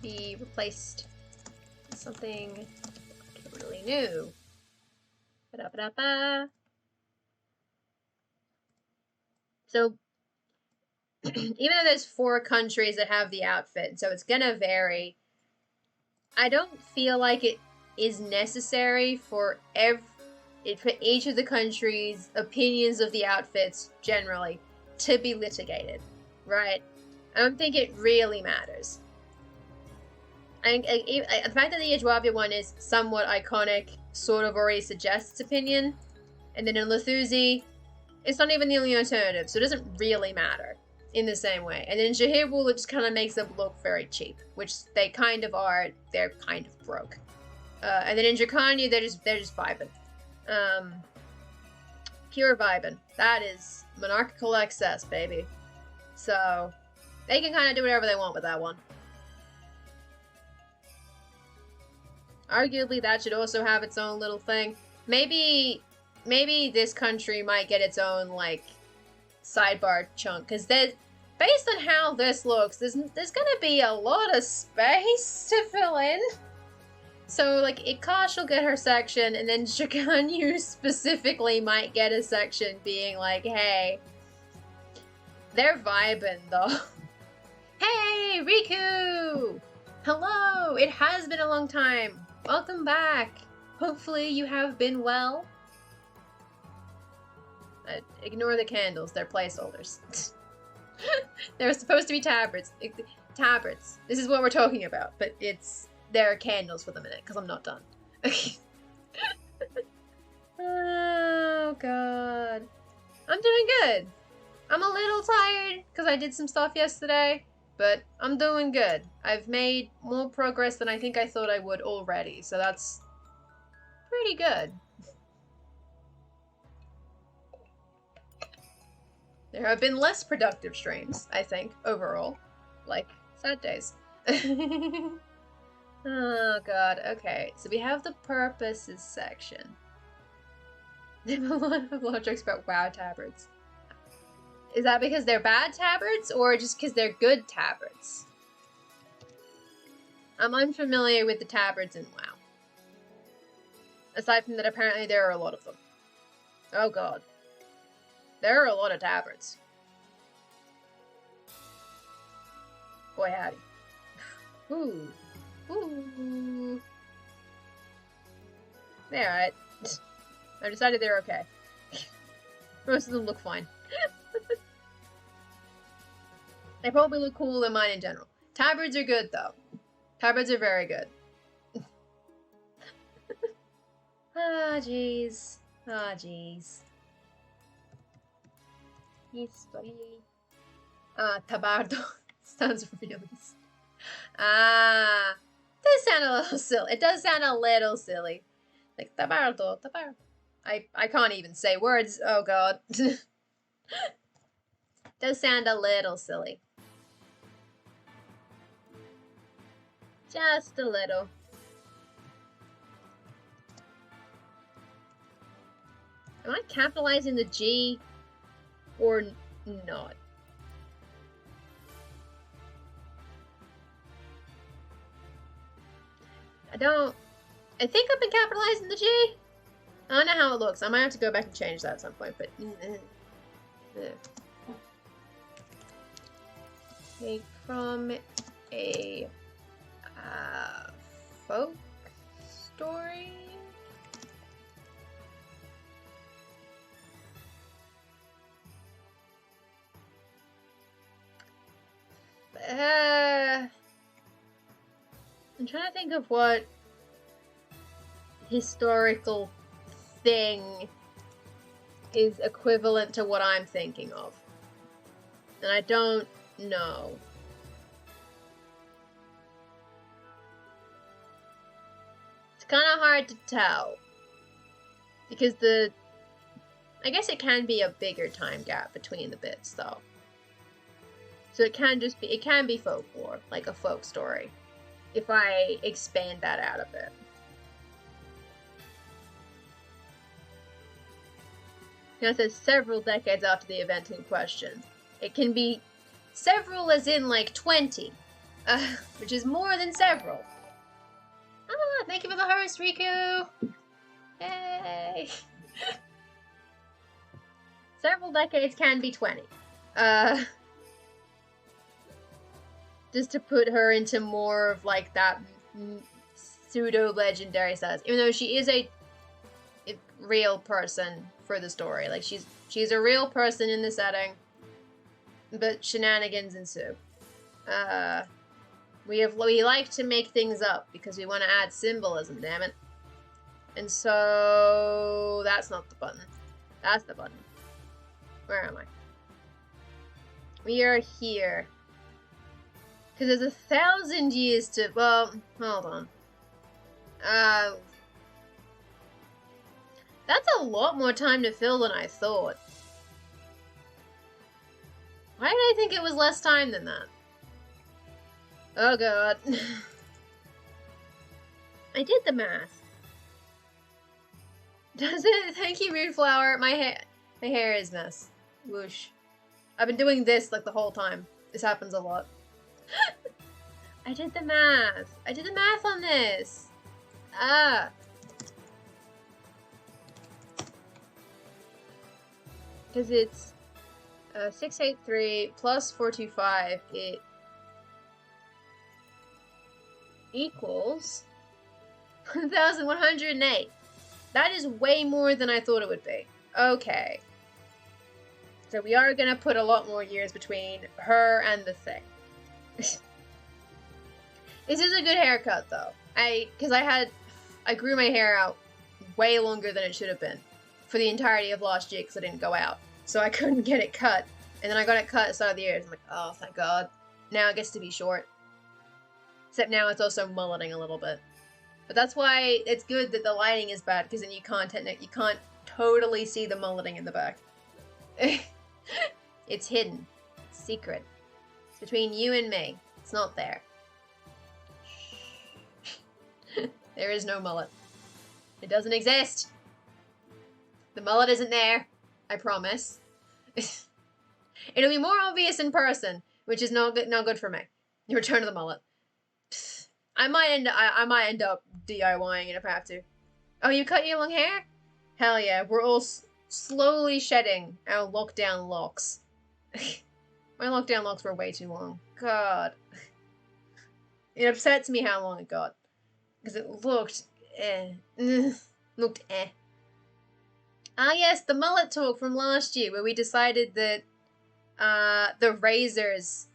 Be replaced with something totally new. Ba-da-ba-da-ba. So, even though there's 4 countries that have the outfit, so it's gonna vary, I don't feel like it is necessary for each of the countries' opinions of the outfits, generally, to be litigated, right? I don't think it really matters. The fact that the Ajwabia one is somewhat iconic sort of already suggests opinion, and then in Lethuzi, it's not even the only alternative, so it doesn't really matter in the same way. And then in Shahirwul, it just kind of makes them look very cheap, which they kind of are. They're kind of broke. And then in Dracania, they're just vibing. Pure vibing. That is monarchical excess, baby. So they can kind of do whatever they want with that one. Arguably, that should also have its own little thing. Maybe this country might get its own, like, sidebar chunk. Because based on how this looks, there's gonna be a lot of space to fill in. So, like, Ikash will get her section, and then Shikanyu specifically might get a section being like, hey, they're vibing, though. Hey, Riku! Hello! It has been a long time. Welcome back. Hopefully you have been well. Ignore the candles, they're placeholders. They're supposed to be tabards. Tabards. This is what we're talking about, but they're candles for the minute, because I'm not done. Oh, God. I'm doing good. I'm a little tired, because I did some stuff yesterday, but I'm doing good. I've made more progress than I think I thought I would already, so that's pretty good. There have been less productive streams, I think, overall. Like, sad days. Oh, God. Okay, so we have the purposes section. They have a lot of jokes about WoW tabards. Is that because they're bad tabards, or just because they're good tabards? I'm unfamiliar with the tabards in WoW. Aside from that, apparently there are a lot of them. Oh, God. There are a lot of tabards. Boy, howdy. Ooh. Ooh. They're alright. I've decided they're okay. Most of them look fine. They probably look cooler than mine in general. Tabards are good, though. Tabards are very good. Ah, jeez. Ah, jeez. History. Tabardo. Sounds really it does sound a little silly. It does sound a little silly. Like, tabardo, tabardo. I can't even say words. Oh, God. Does sound a little silly. Just a little. Am I capitalizing the G or not? I think I've been capitalizing the G. I don't know how it looks. I might have to go back and change that at some point, but... Take from a folk story? I'm trying to think of what historical thing is equivalent to what I'm thinking of. And I don't know. It's kind of hard to tell. Because I guess it can be a bigger time gap between the bits, though. So it can be folklore, like a folk story, if I expand that out a bit. You know, it says several decades after the event in question. It can be several as in like 20, which is more than several. Ah, thank you for the host, Riku! Yay! Several decades can be 20. Just to put her into more of like that pseudo-legendary status. Even though she is a real person for the story. Like, she's a real person in the setting. But shenanigans ensue. We like to make things up because we want to add symbolism, damn it. And so that's not the button. That's the button. Where am I? We are here. Because there's 1,000 years to... Well, hold on. That's a lot more time to fill than I thought. Why did I think it was less time than that? Oh, God. I did the math. Does it? Thank you, Moonflower. My hair is a mess. Whoosh. I've been doing this like the whole time. This happens a lot. I did the math. I did the math on this. Ah! Because it's 683 plus 425, it equals 1,108. That is way more than I thought it would be. Okay. So we are gonna put a lot more years between her and the thing. This is a good haircut, though. Because I grew my hair out way longer than it should have been for the entirety of last year because I didn't go out. So I couldn't get it cut. And then I got it cut at the start of the year. I'm like, oh, thank God. Now it gets to be short. Except now it's also mulleting a little bit. But that's why it's good that the lighting is bad, because then you can't totally see the mulleting in the back. It's hidden. It's secret. It's between you and me. It's not there. There is no mullet. It doesn't exist. The mullet isn't there. I promise. It'll be more obvious in person, which is not good for me. The return of the mullet. I might end up DIYing it if I have to. Oh, you cut your long hair? Hell yeah, we're all slowly shedding our lockdown locks. My lockdown locks were way too long. God. It upsets me how long it got. Because it looked eh. Looked eh. Ah yes, the mullet talk from last year where we decided that the razors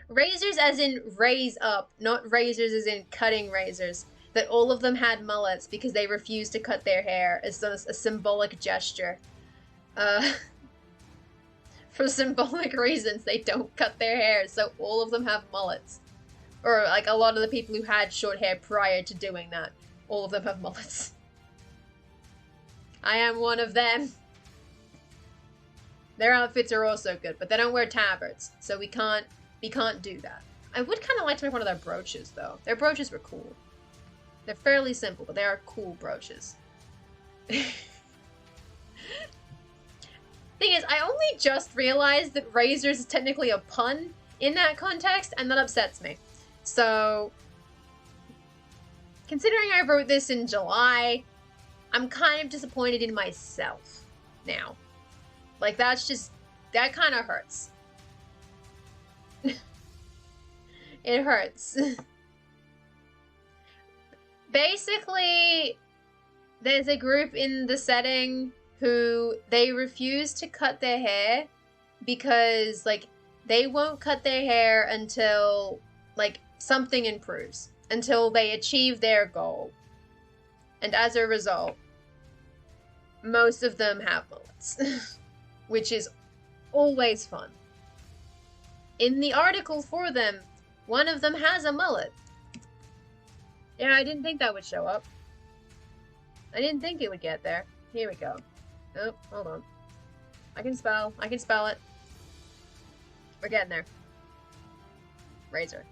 razors as in raise up, not razors as in cutting razors, that all of them had mullets because they refused to cut their hair as a symbolic gesture. For symbolic reasons, they don't cut their hair, so all of them have mullets. Or, like, a lot of the people who had short hair prior to doing that, all of them have mullets. I am one of them. Their outfits are also good, but they don't wear tabards, so we can't do that. I would kind of like to make one of their brooches, though. Their brooches were cool. They're fairly simple, but they are cool brooches. Thing is, I only just realized that razors is technically a pun in that context, and that upsets me. So, considering I wrote this in July, I'm kind of disappointed in myself now. Like, that kind of hurts. It hurts. Basically, there's a group in the setting who they refuse to cut their hair because, like, they won't cut their hair until, like, something improves. Until they achieve their goal. And as a result, most of them have mullets. Which is always fun. In the article for them, one of them has a mullet. Yeah, I didn't think that would show up. I didn't think it would get there. Here we go. Oh, hold on. I can spell it. We're getting there. Razor.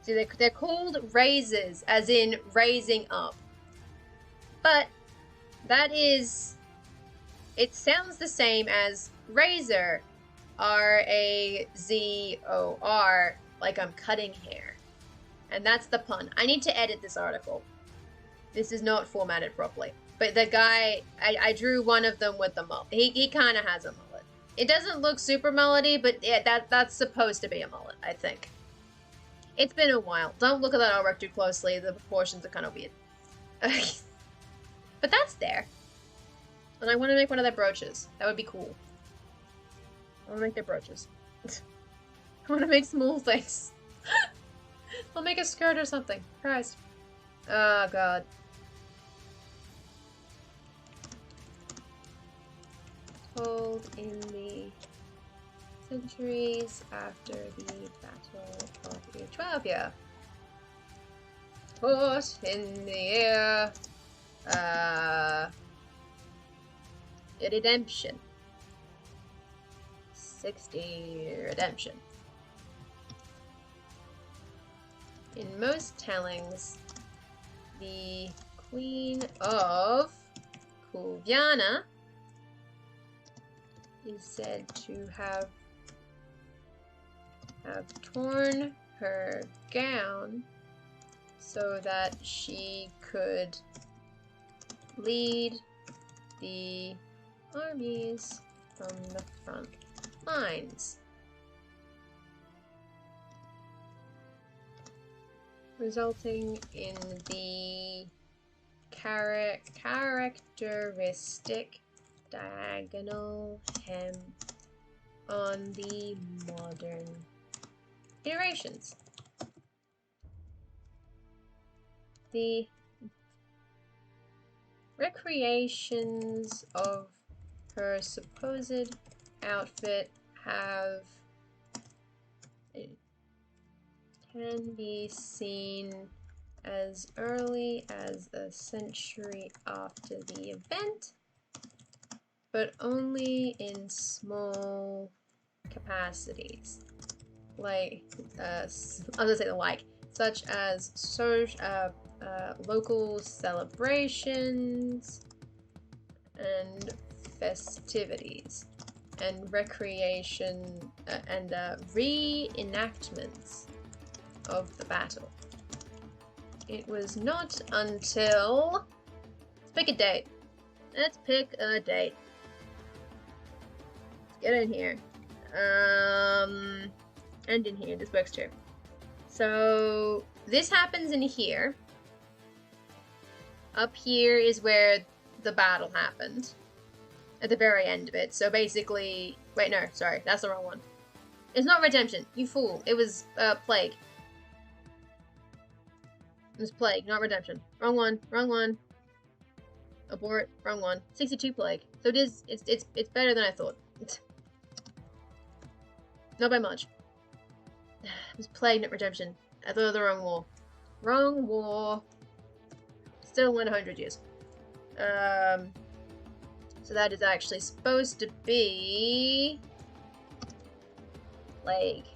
See, they're called raises, as in raising up. But that is... It sounds the same as razor. R-A-Z-O-R, like I'm cutting hair. And that's the pun. I need to edit this article. This is not formatted properly. But the guy, I drew one of them with the mullet. He kind of has a mullet. It doesn't look super mullety, but yeah, that's supposed to be a mullet, I think. It's been a while. Don't look at that artwork too closely. The proportions are kind of weird. But that's there. And I want to make one of their brooches. That would be cool. I want to make their brooches. I want to make small things. I'll make a skirt or something. Christ. Oh, God. Told in the centuries after the Battle of Yugoslavia. Put in the air. Redemption. 60 redemption. In most tellings, the Queen of Kulviana is said to have torn her gown so that she could lead the armies from the front lines, resulting in the characteristic diagonal hem on the modern iterations. The recreations of her supposed outfit can be seen as early as a century after the event, but only in small capacities, like I was gonna say such as local celebrations and festivities, and recreation and reenactments of the battle. It was not until... Let's pick a date. Let's pick a date. Let's get in here. And in here. This works too. So this happens in here. Up here is where the battle happened. At the very end of it. So basically... Wait, no. Sorry. That's the wrong one. It's not Redemption. You fool. It was Plague. It was Plague, not Redemption. Wrong one. Wrong one. Abort. Wrong one. 62 Plague. So it is. It's better than I thought. Not by much. It was Plague, not Redemption. I thought of the wrong war. Wrong war. Still went 100 years. So that is actually supposed to be... Plague.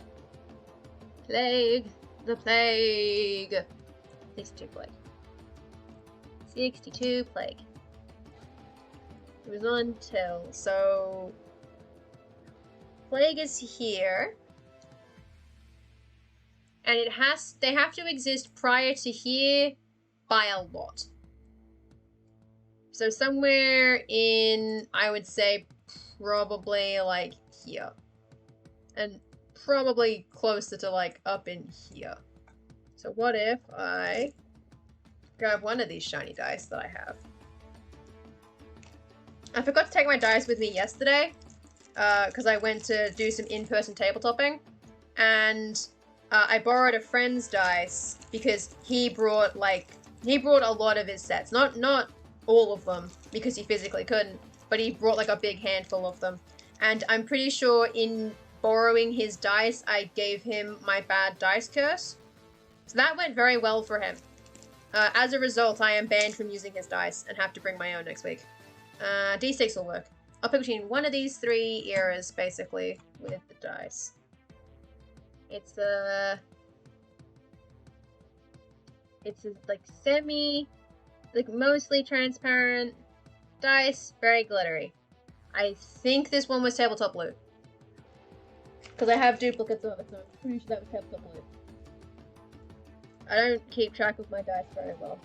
Plague. The Plague. 62 Plague. 62 Plague. It was until... So... Plague is here. And they have to exist prior to here by a lot. So somewhere in, I would say, probably like here. And probably closer to like up in here. So what if I grab one of these shiny dice that I have? I forgot to take my dice with me yesterday. Because I went to do some in-person tabletopping. And I borrowed a friend's dice because he brought a lot of his sets. Not all of them, because he physically couldn't, but he brought like a big handful of them. And I'm pretty sure in borrowing his dice, I gave him my bad dice curse. So that went very well for him. As a result, I am banned from using his dice and have to bring my own next week. D6 will work. I'll pick between one of these three eras, basically, with the dice. It's a like mostly transparent dice, very glittery. I think this one was tabletop loot. Because I have duplicates of it, so I'm pretty sure that was tabletop loot. I don't keep track of my dice very well.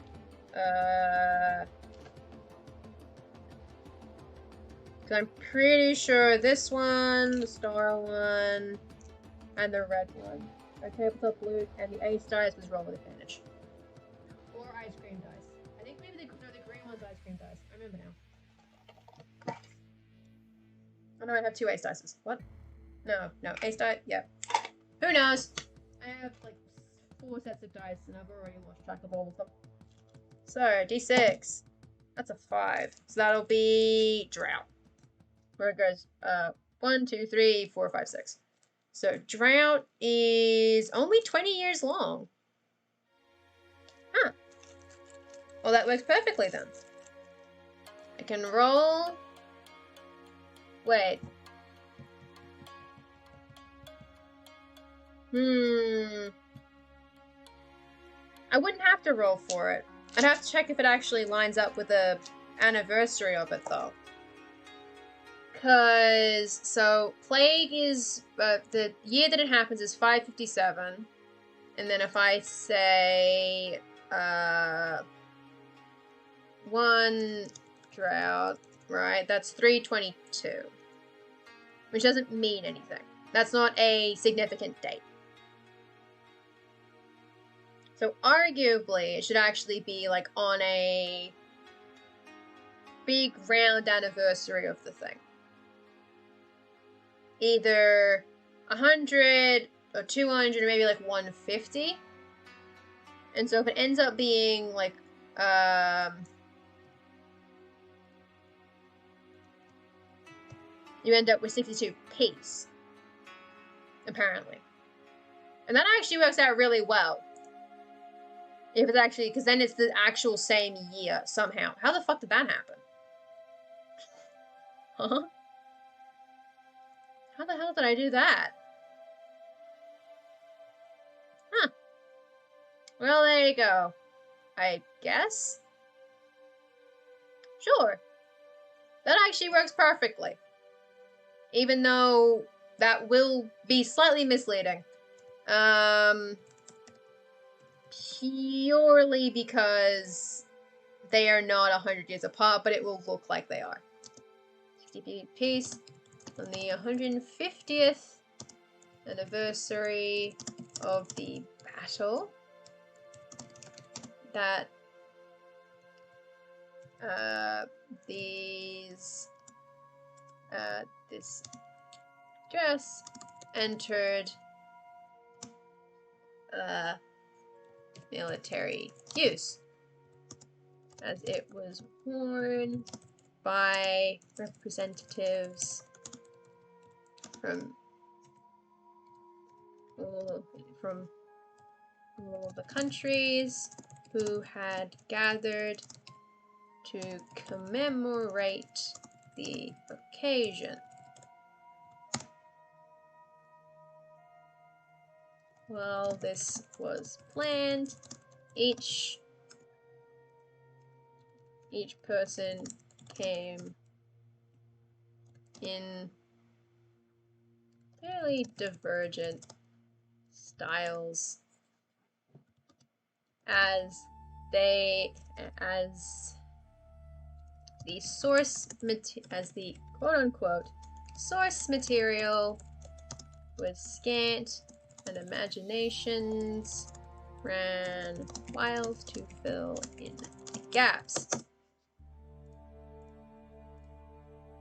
Because I'm pretty sure this one, the star one, and the red one are tabletop loot, and the ace dice was roll with advantage. Or ice cream dice. I think maybe the green one's ice cream dice. I remember now. Oh no, I have two ace dices. What? No, ace die, yeah. Who knows? I have like 4 sets of dice, and I've already lost track of all of them. So, D6. That's a 5. So that'll be Drought. Where it goes, 1, 2, 3, 4, 5, 6. So Drought is only 20 years long. Huh. Well, that works perfectly then. I can roll... Wait. I wouldn't have to roll for it. I'd have to check if it actually lines up with the anniversary of it, though. Because, so, Plague is, the year that it happens is 557. And then if I say, 1 drought, right, that's 322. Which doesn't mean anything. That's not a significant date. So arguably, it should actually be like on a big round anniversary of the thing. Either 100 or 200 or maybe like 150. And so if it ends up being like, you end up with 62 peace, apparently. And that actually works out really well. If it's actually, because then it's the actual same year somehow. How the fuck did that happen? Huh? How the hell did I do that? Huh. Well, there you go. I guess? Sure. That actually works perfectly. Even though that will be slightly misleading. Purely because they are not 100 years apart, but it will look like they are. 60 peace on the 150th anniversary of the battle. That this dress entered military use, as it was worn by representatives from all of the countries who had gathered to commemorate the occasion. While this was planned, each person came in fairly divergent styles as the quote-unquote source material was scant and imaginations ran wild to fill in the gaps.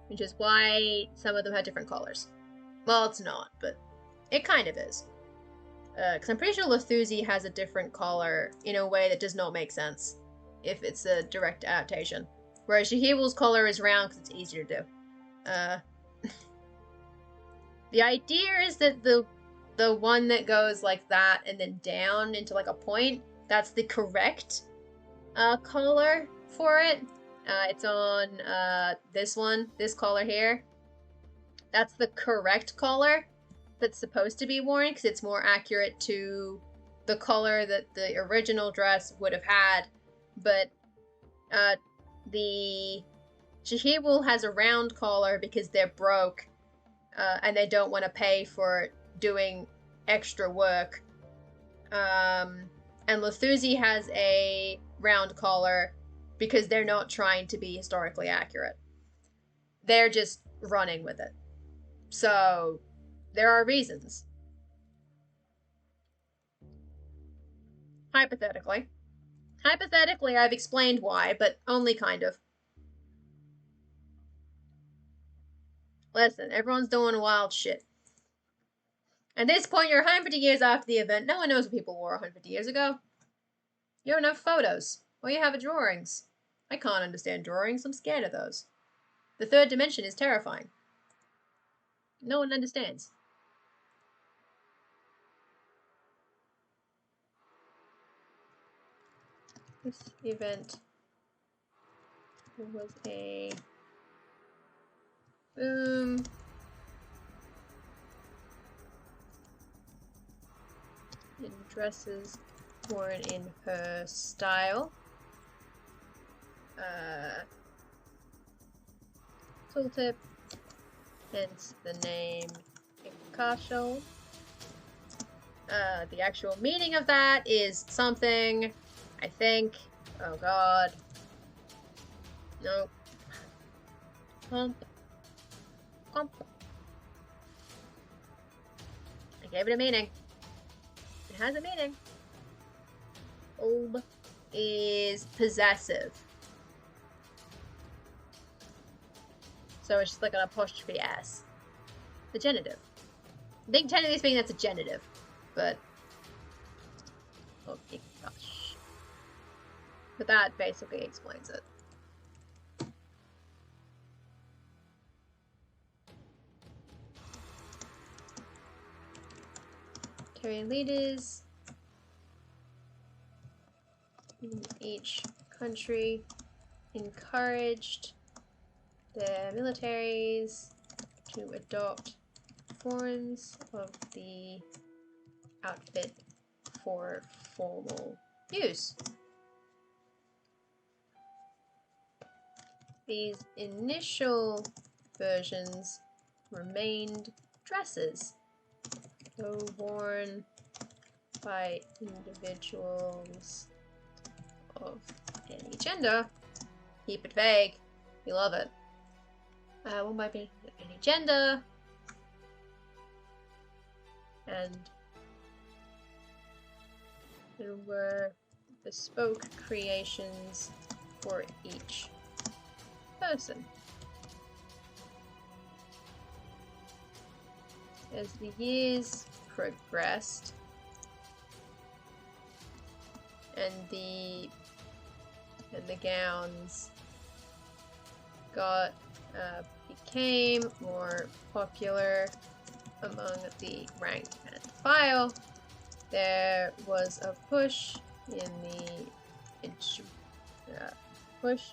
Which is why some of them had different colors. Well, it's not, but it kind of is. Because I'm pretty sure Lethuzi has a different color in a way that does not make sense if it's a direct adaptation. Whereas Shahibul's color is round because it's easier to do. The idea is that the one that goes like that and then down into like a point, that's the correct color for it. It's on this color here. That's the correct color that's supposed to be worn because it's more accurate to the color that the original dress would have had. But the Shahibul has a round collar because they're broke and they don't want to pay for doing extra work. And Lethuzi has a round collar because they're not trying to be historically accurate. They're just running with it. So there are reasons. Hypothetically. Hypothetically, I've explained why, but only kind of. Listen, everyone's doing wild shit. At this point, you're 150 years after the event. No one knows what people wore 150 years ago. You don't have photos. All you have are drawings. I can't understand drawings. I'm scared of those. The third dimension is terrifying. No one understands. This event was a boom. In dresses worn in her style. Tooltip, hence the name Ikasho. The actual meaning of that is something, I think. Oh god. Nope. Pump. Pump. I gave it a meaning. It has a meaning. Olb is possessive. So it's just like an apostrophe S. The genitive. I think technically speaking that's a genitive. But oh gosh. But that basically explains it. Terran leaders in each country encouraged their militaries to adopt forms of the outfit for formal use. These initial versions remained dresses, though worn by individuals of any gender. Keep it vague. We love it. Worn by any gender. And there were bespoke creations for each person. As the years progressed and the gowns became more popular among the rank and file, there was a push in the push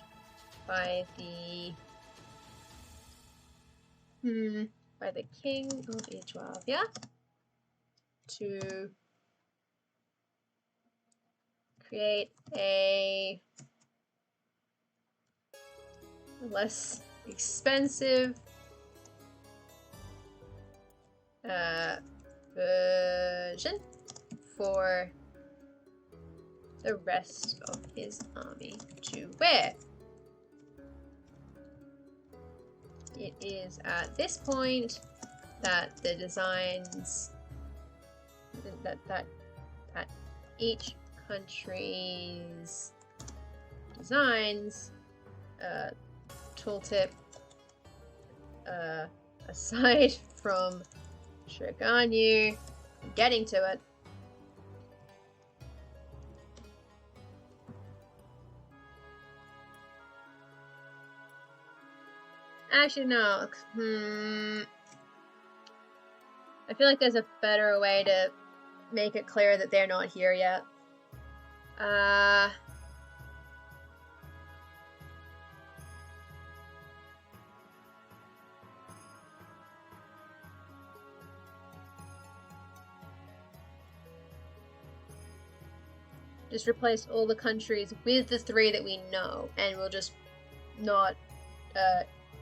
by the king of Ethiopia to create a less expensive version for the rest of his army to wear. It is at this point that the designs that each country's designs tooltip aside from Shirganyu getting to it. Actually, no. I feel like there's a better way to make it clear that they're not here yet. Just replace all the countries with the 3 that we know, and we'll just not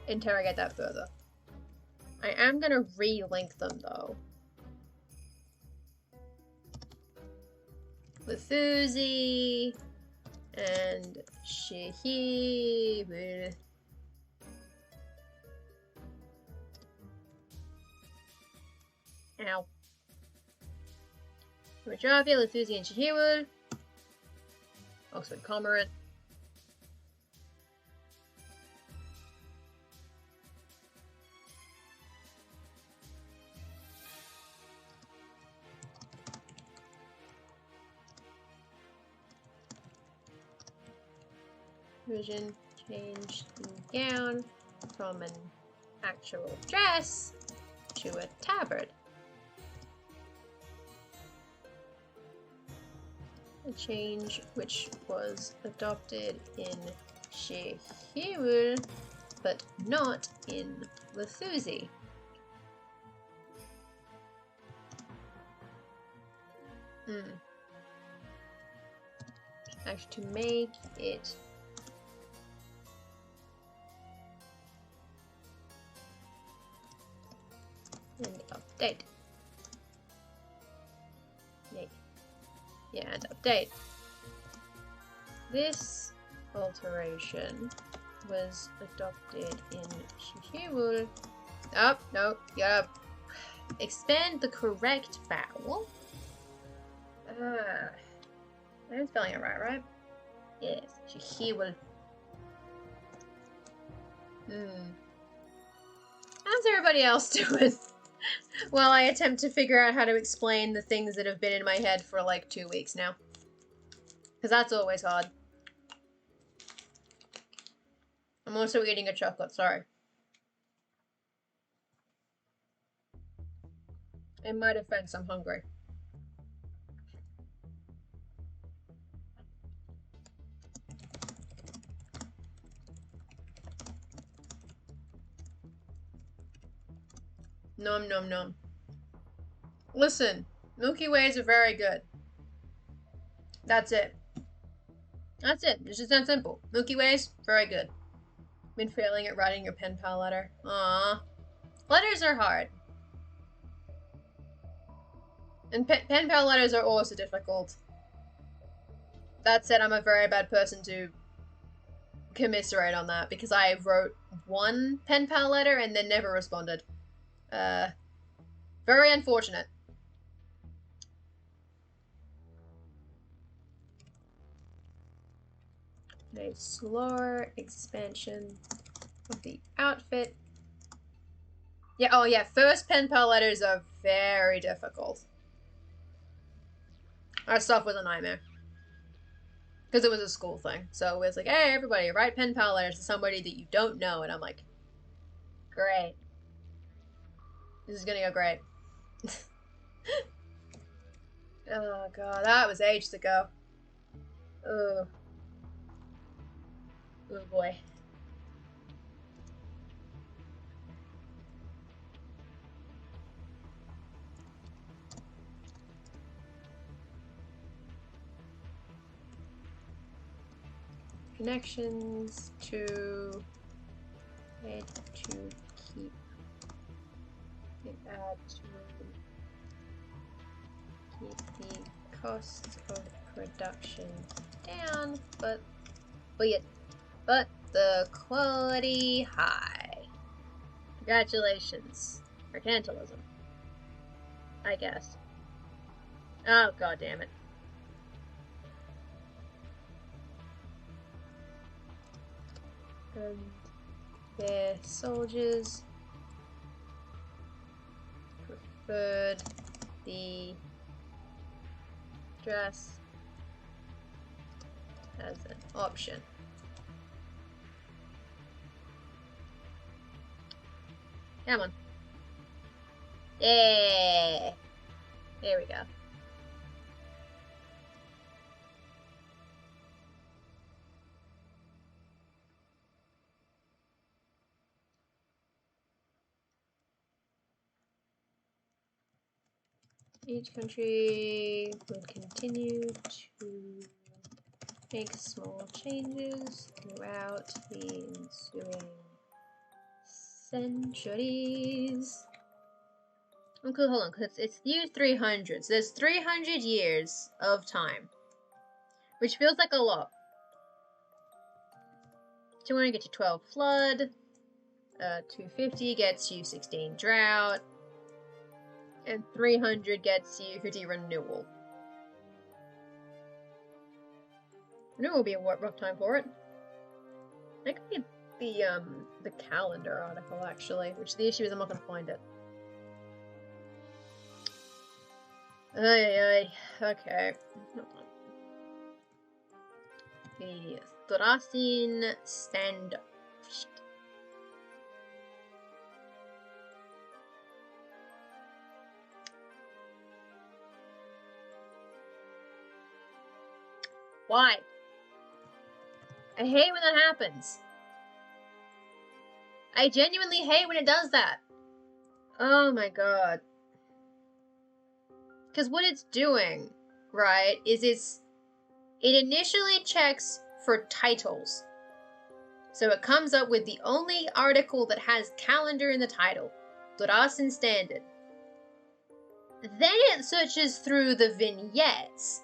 interrogate that further. I am gonna re-link them though. Lithuzi and Shehi. Ow. Rajavia, Lithuzi, and Shehiwood. Oxford Cormorant. Vision changed the gown from an actual dress to a tabard. A change which was adopted in Shehiwul, but not in Lithuzi. Actually, to make it and update. Yeah, and update. This alteration was adopted in Shihimul. Oh, no, you gotta expand the correct vowel. I'm spelling it right? Yes, Shihimul. How's everybody else doing? While I attempt to figure out how to explain the things that have been in my head for like 2 weeks now. Because that's always hard. I'm also eating a chocolate, sorry. In my defense, I'm hungry. Nom nom nom. Listen, Milky Ways are very good. That's it. That's it. It's just that simple. Milky Ways, very good. Been failing at writing your pen pal letter. Aww. Letters are hard. And pen pal letters are also difficult. That said, I'm a very bad person to commiserate on that because I wrote one pen pal letter and then never responded. Very unfortunate. A slower expansion of the outfit. Yeah, oh yeah, first pen pal letters are very difficult. Our stuff was a nightmare. Because it was a school thing. So it was like, hey, everybody, write pen pal letters to somebody that you don't know. And I'm like, great. This is gonna go great. Oh god, that was ages ago. Oh. Oh boy. Connections to add to keep it add to keep the cost of production down, but the quality high. Congratulations. Mercantilism. I guess. Oh god damn it. And their soldiers preferred the dress as an option. Come on. Yeah. There we go. Each country will continue to make small changes throughout the ensuing centuries. Okay, hold on, because it's year 300. So there's 300 years of time, which feels like a lot. 200 gets you 12 flood, 250 gets you 16 drought, and 300 gets you 50 renewal. Renewal will be a rough time for it. That could be the calendar article, actually, which the issue is I'm not going to find it. Okay. The Thracian standoff. Why? I hate when that happens. I genuinely hate when it does that. Oh my god. Because what it's doing, right, is it initially checks for titles. So it comes up with the only article that has calendar in the title, Thracian Standard. Then it searches through the vignettes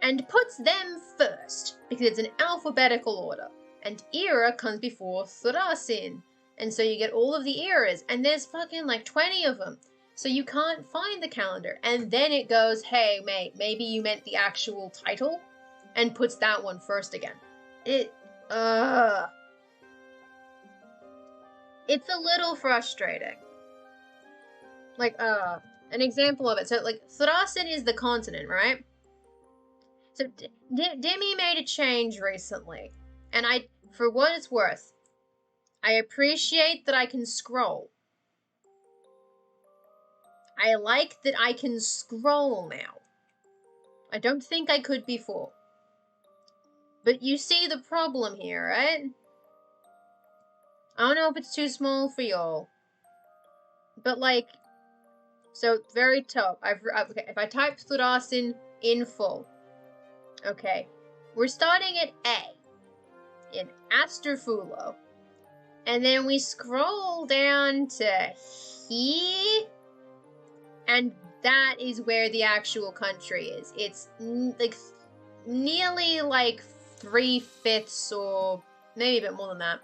and puts them first, because it's an alphabetical order. And era comes before Thrasin. And so you get all of the eras, and there's fucking like 20 of them. So you can't find the calendar. And then it goes, hey, mate, maybe you meant the actual title, and puts that one first again. It's a little frustrating. Like, an example of it. So, like, Thrasin is the continent, right? So, Demi made a change recently. And for what it's worth, I appreciate that I can scroll. I like that I can scroll now. I don't think I could before. But you see the problem here, right? I don't know if it's too small for y'all. But, like, so, very top. Okay, if I type Thrasin in full. Okay. We're starting at A. In Asterfulo. And then we scroll down to here. And that is where the actual country is. It's, like, nearly, like, 3/5 or maybe a bit more than that.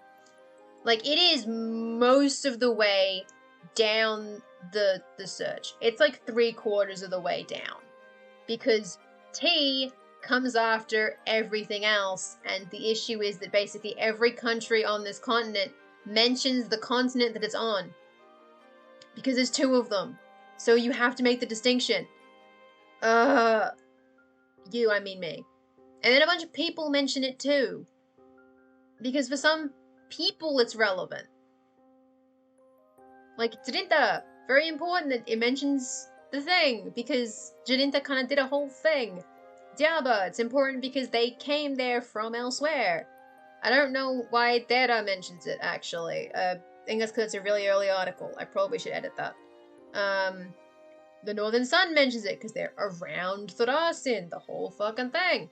Like, it is most of the way down the search. It's like 3/4 of the way down. Because T comes after everything else, and the issue is that basically every country on this continent mentions the continent that it's on. Because there's 2 of them. So you have to make the distinction. I mean me. And then a bunch of people mention it too. Because for some people it's relevant. Like, Jarinta, very important that it mentions the thing, because Jarinta kind of did a whole thing. Diaba, it's important because they came there from elsewhere. I don't know why Dera mentions it, actually. I think that's because it's a really early article. I probably should edit that. The Northern Sun mentions it because they're around Thrasin, the whole fucking thing.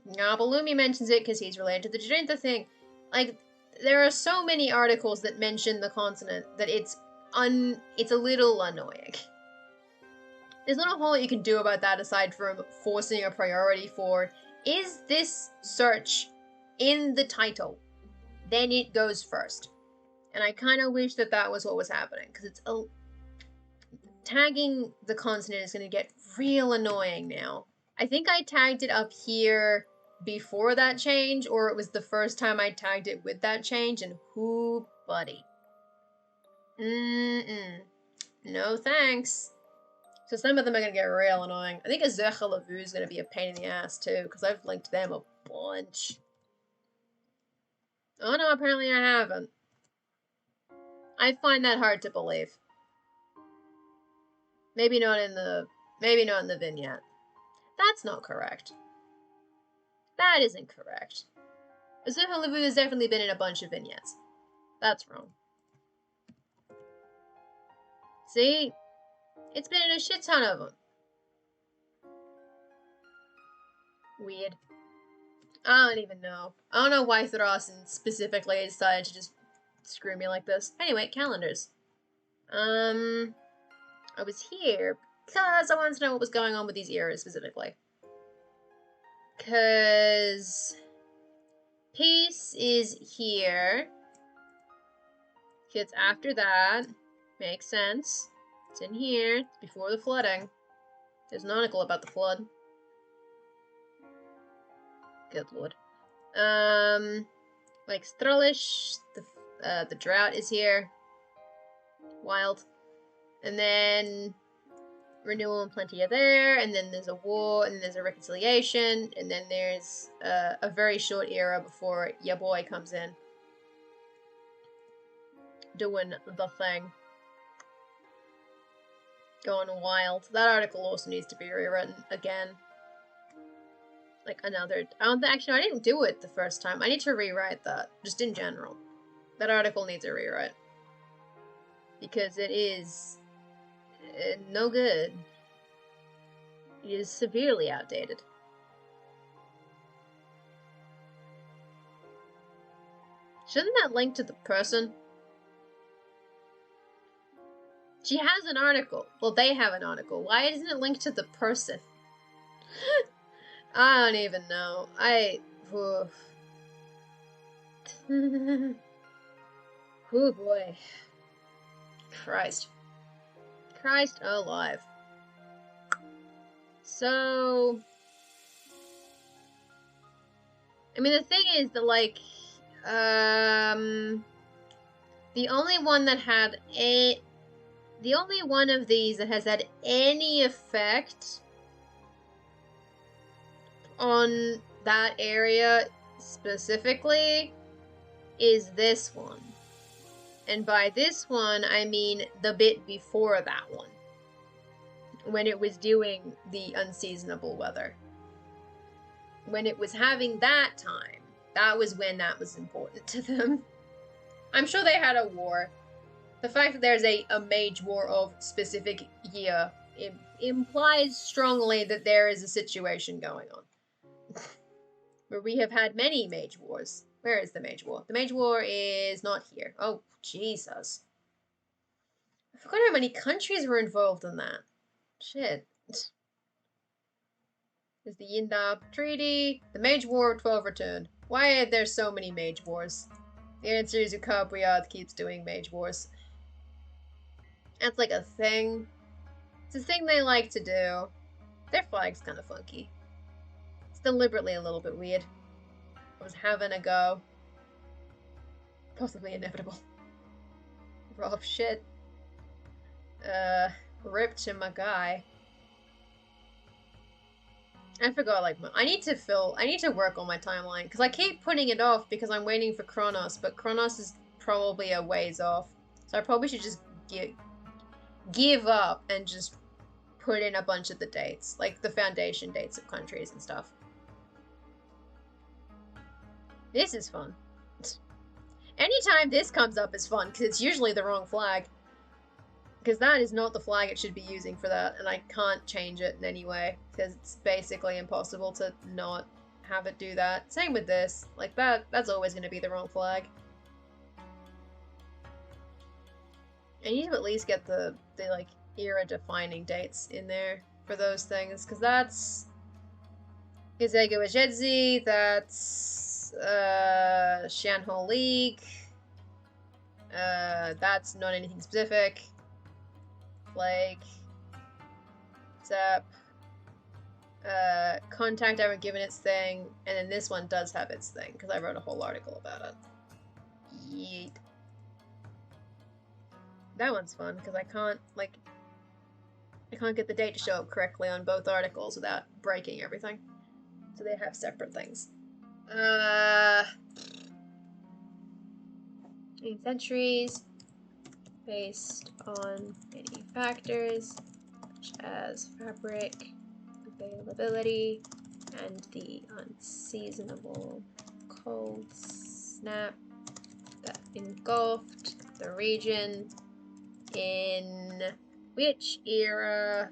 Nabalumi mentions it because he's related to the Jarinta thing. Like, there are so many articles that mention the continent that it's a little annoying. There's not a whole lot you can do about that aside from forcing a priority for, is this search in the title? Then it goes first. And I kind of wish that was what was happening, because it's tagging the continent is going to get real annoying now. I think I tagged it up here before that change, or it was the first time I tagged it with that change, and whoo, buddy. No thanks. So some of them are going to get real annoying. I think Azurcha Lavu is going to be a pain in the ass too, because I've linked them a bunch. Oh no, apparently I haven't. I find that hard to believe. Maybe not in the vignette. That's not correct. That isn't correct. Azurcha Lavu has definitely been in a bunch of vignettes. That's wrong. See? It's been in a shit ton of them. Weird. I don't even know. I don't know why Thrasin specifically decided to just screw me like this. Anyway, calendars. I was here because I wanted to know what was going on with these eras specifically. Because Peace is here. It's after that. Makes sense. It's in here. It's before the flooding. There's an article about the flood. Good lord. Like Stralish, the drought is here. Wild. And then renewal and plenty are there, and then there's a war, and then there's a reconciliation, and then there's a very short era before ya boy comes in. Doing the thing. Going wild. That article also needs to be rewritten again. Like another... Actually, I didn't do it the first time. I need to rewrite that. Just in general. That article needs a rewrite. Because it is... no good. It is severely outdated. Shouldn't that link to the person? She has an article. Well, they have an article. Why isn't it linked to the person? I don't even know. Oh boy. Christ. Christ alive. So... I mean, the thing is that, like, the only one that had the only one of these that has had any effect on that area specifically is this one. And by this one, I mean the bit before that one, when it was doing the unseasonable weather. When it was having that time, that was when that was important to them. I'm sure they had a war. The fact that there's a mage war of specific year implies strongly that there is a situation going on. Where we have had many mage wars. Where is the mage war? The mage war is not here. Oh, Jesus. I forgot how many countries were involved in that. Shit. There's the Yindab Treaty, the Mage War 12 returned. Why are there so many Mage Wars? The answer is Ukabriad keeps doing Mage Wars. That's like a thing. It's a thing they like to do. Their flag's kind of funky. It's deliberately a little bit weird. I was having a go. Possibly inevitable. Rough shit. Rip to my guy. I forgot, like, I need to work on my timeline, because I keep putting it off because I'm waiting for Kronos, but Kronos is probably a ways off. So I probably should just give up and just put in a bunch of the dates, like the foundation dates of countries and stuff. This is fun. Anytime this comes up is fun, because it's usually the wrong flag. Because that is not the flag it should be using for that, and I can't change it in any way, because it's basically impossible to not have it do that. Same with this. Like, that's always going to be the wrong flag. I need to at least get the like, era-defining dates in there for those things, because that's... Gazego Ejedzi, that's... Shanho League. That's not anything specific. Like, Zap, Contact I haven't given its thing, and then this one does have its thing, because I wrote a whole article about it. Yeet. That one's fun, because I can't get the date to show up correctly on both articles without breaking everything. So they have separate things. In centuries, based on many factors, such as fabric, availability, and the unseasonable cold snap that engulfed the region in which era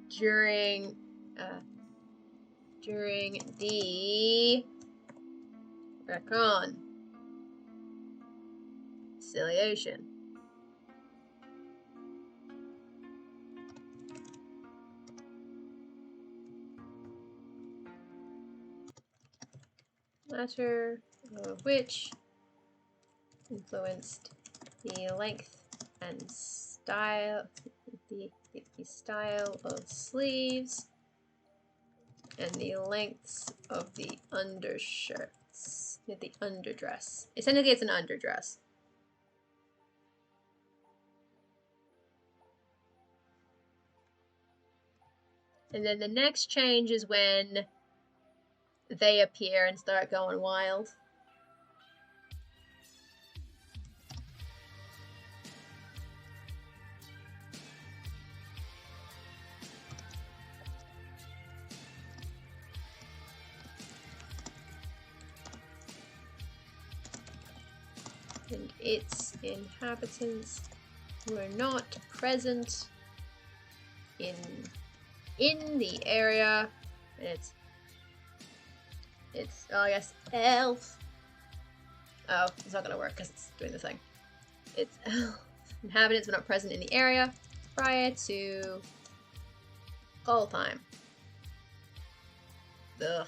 during the reconciliation. Latter of which influenced the length and style, the style of sleeves and the lengths of the undershirts, the underdress. Essentially, it's an underdress. And then the next change is when they appear and start going wild. And its inhabitants were not present in the area. And it's oh yes, elf. Oh, it's not gonna work because it's doing the thing. It's elf. Inhabitants were not present in the area prior to All time. Ugh.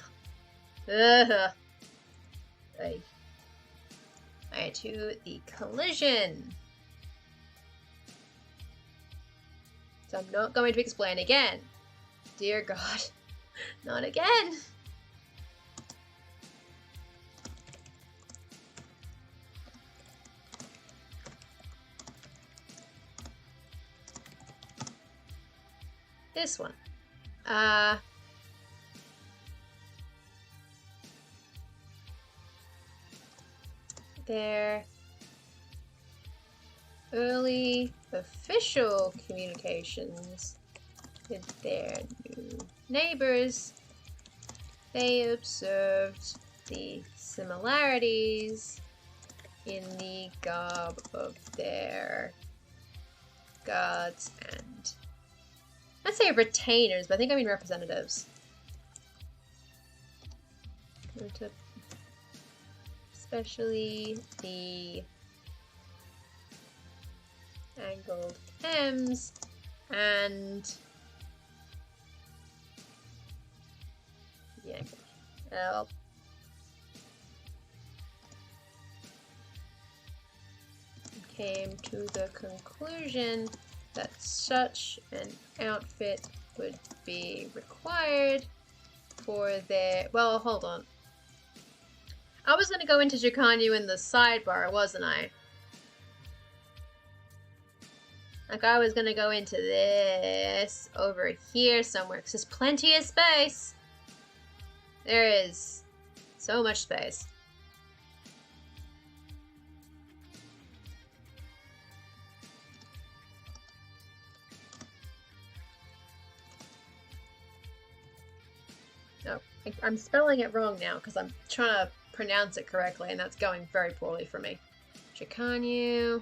Ugh. Alright, to the collision. So I'm not going to explain again. Dear God. Not again. This one. Their early official communications with their new neighbors, they observed the similarities in the garb of their guards and, I'd say retainers, but I think I mean representatives. Especially the angled hems and the angled L. Came to the conclusion that such an outfit would be required for their... Well, hold on. I was going to go into Jacanu in the sidebar, wasn't I? Like, I was going to go into this over here somewhere, because there's plenty of space. There is so much space. No, I'm spelling it wrong now, because I'm trying to pronounce it correctly, and that's going very poorly for me. Jacanu.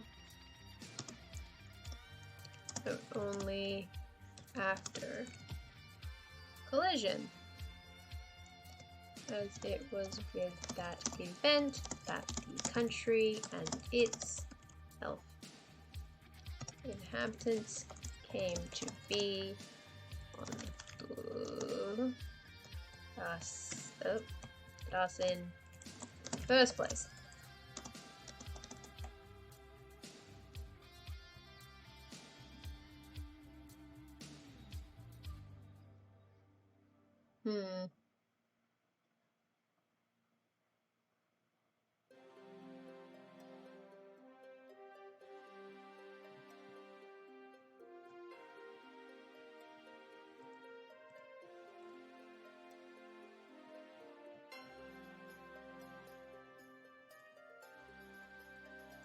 So only after collision, as it was with that event that the country and its inhabitants came to be on us in the first place.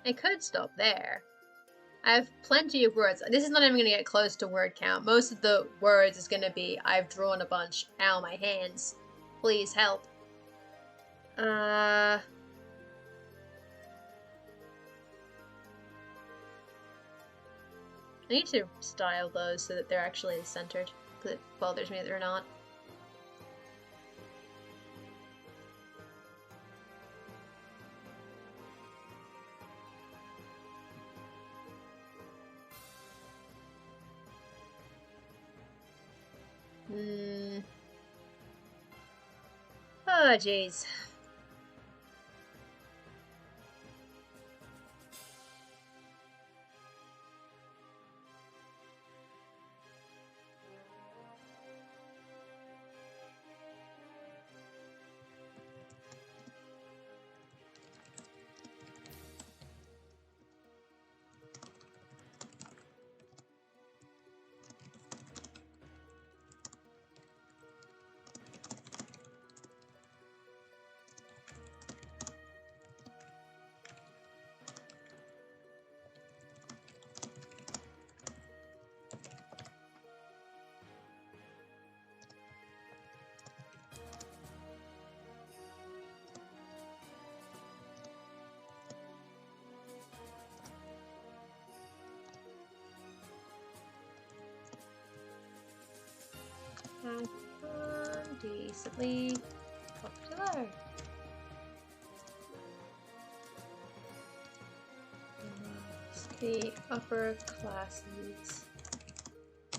I could stop there. I have plenty of words. This is not even going to get close to word count. Most of the words is going to be, I've drawn a bunch. Ow, my hands. Please help. I need to style those so that they're actually centered, because it bothers me that they're not. Oh, jeez. Decently popular. The upper classes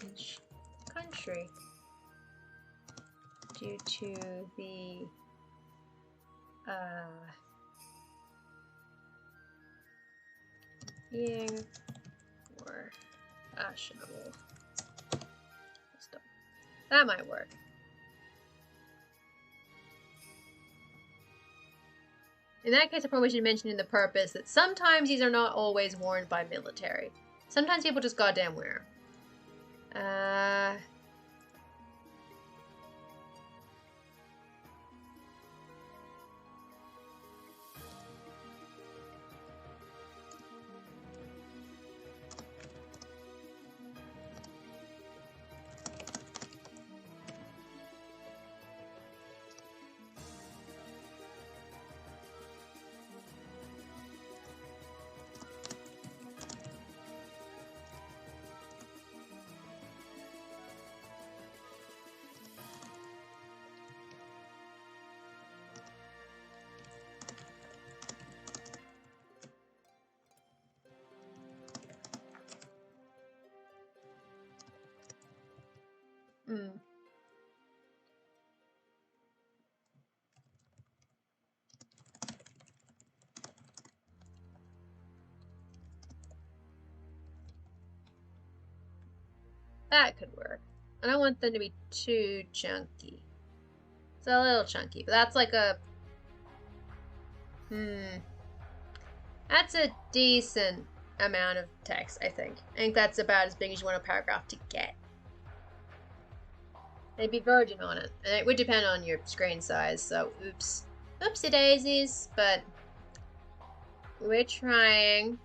each country. you to the being more fashionable. That might work. In that case, I probably should mention in the purpose that sometimes these are not always worn by military. Sometimes people just goddamn wear them. That could work. I don't want them to be too chunky. It's a little chunky, but that's like a... That's a decent amount of text, I think. I think that's about as big as you want a paragraph to get. They'd be virgin on it. And it would depend on your screen size, so oops. Oopsie daisies, but we're trying.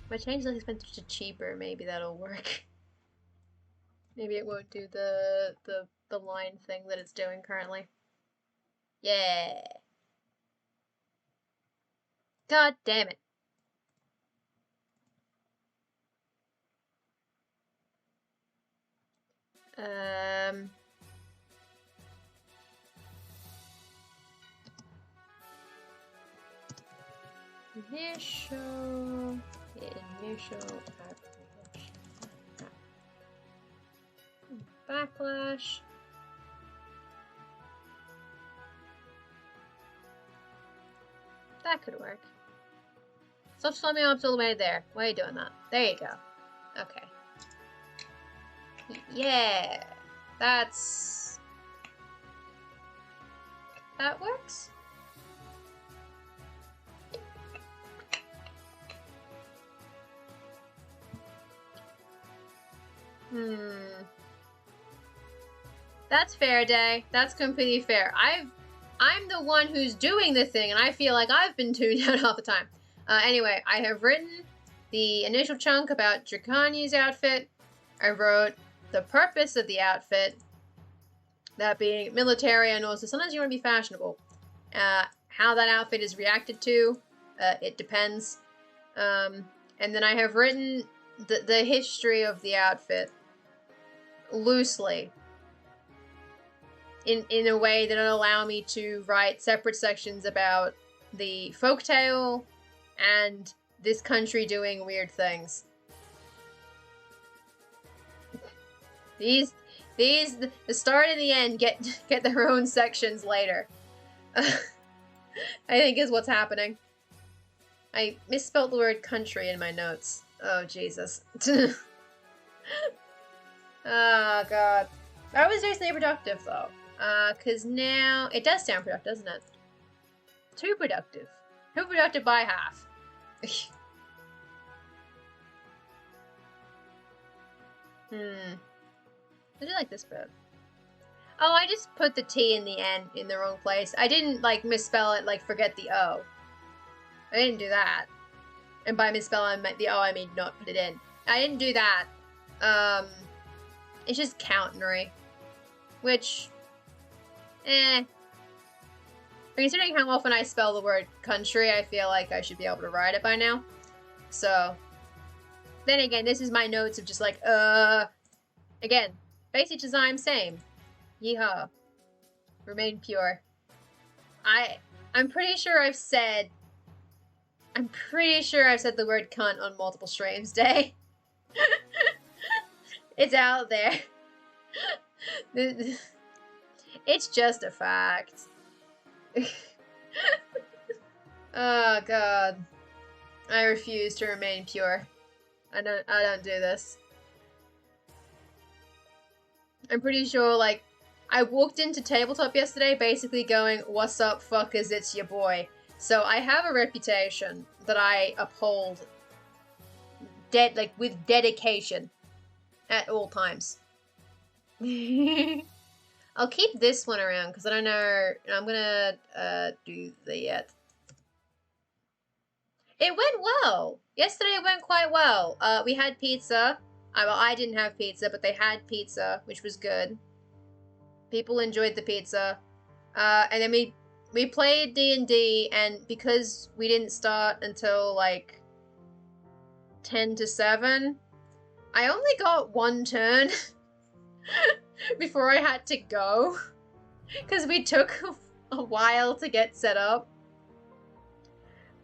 If I change the expensive to cheaper, maybe that'll work. Maybe it won't do the line thing that it's doing currently. Yeah. God damn it. Initial apprehension. Backlash. That could work. Stop slumming up all the way there. Why are you doing that? There you go. Okay. Yeah. That's... That works? That's fair, Day. That's completely fair. I'm the one who's doing the thing, and I feel like I've been tuned out all the time. Anyway, I have written the initial chunk about Draconia's outfit. I wrote the purpose of the outfit, that being military, and also sometimes you want to be fashionable. How that outfit is reacted to, it depends. And then I have written the history of the outfit loosely in a way that'll allow me to write separate sections about the folktale and this country doing weird things. The start and the end get their own sections later. I think is what's happening. I misspelled the word country in my notes. Oh, Jesus. Oh, God. That was recently productive, though. Because now... It does sound productive, doesn't it? Too productive. Too productive by half. I do like this bit. Oh, I just put the T in the N in the wrong place. I didn't, like, misspell it, like, forget the O. I didn't do that. And by misspelling the O, I mean not put it in. I didn't do that. It's just countenary. Which, But considering how often I spell the word country, I feel like I should be able to write it by now. So, then again, this is my notes of just like, again, basic design, same. Yeehaw. Remain pure. I'm pretty sure I've said I'm pretty sure I've said the word cunt on multiple streams today. It's out there. It's just a fact. Oh god. I refuse to remain pure. I don't do this. I'm pretty sure, like, I walked into tabletop yesterday basically going, "What's up, fuckers, it's your boy." So I have a reputation that I uphold with dedication at all times. I'll keep this one around because I don't know. I'm gonna do the It went well. Yesterday it went quite well. We had pizza. Well, I didn't have pizza, but they had pizza, which was good. People enjoyed the pizza. And then we played D&D, and because we didn't start until like 10 to 7, I only got one turn before I had to go because we took a while to get set up.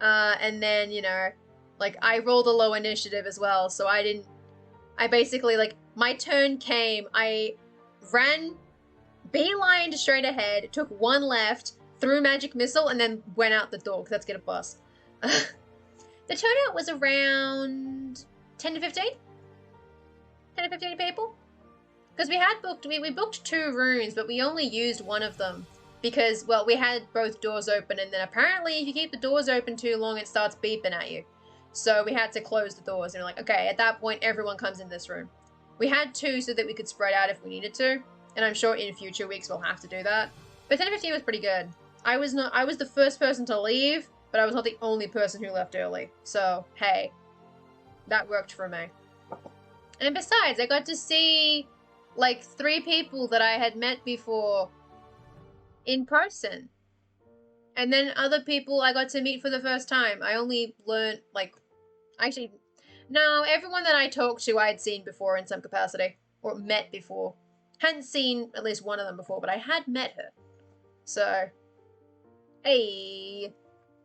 And then, you know, like, I rolled a low initiative as well, so I basically, like, my turn came, I ran, beelined straight ahead, took one left, threw magic missile, and then went out the door, because let's get a bus. The turnout was around 10 to 15? 10 to 15 people? Because we booked 2 rooms, but we only used one of them. Because, well, we had both doors open, and then apparently if you keep the doors open too long, it starts beeping at you. So we had to close the doors, and we're like, okay, at that point, everyone comes in this room. We had 2 so that we could spread out if we needed to, and I'm sure in future weeks we'll have to do that. But 10 to 15 was pretty good. I was the first person to leave, but I was not the only person who left early. So, hey, that worked for me. And besides, I got to see, like, 3 people that I had met before in person. And then other people I got to meet for the first time. I only learned, like, actually, no, everyone that I talked to I had seen before in some capacity. Or met before. Hadn't seen at least one of them before, but I had met her. So, hey.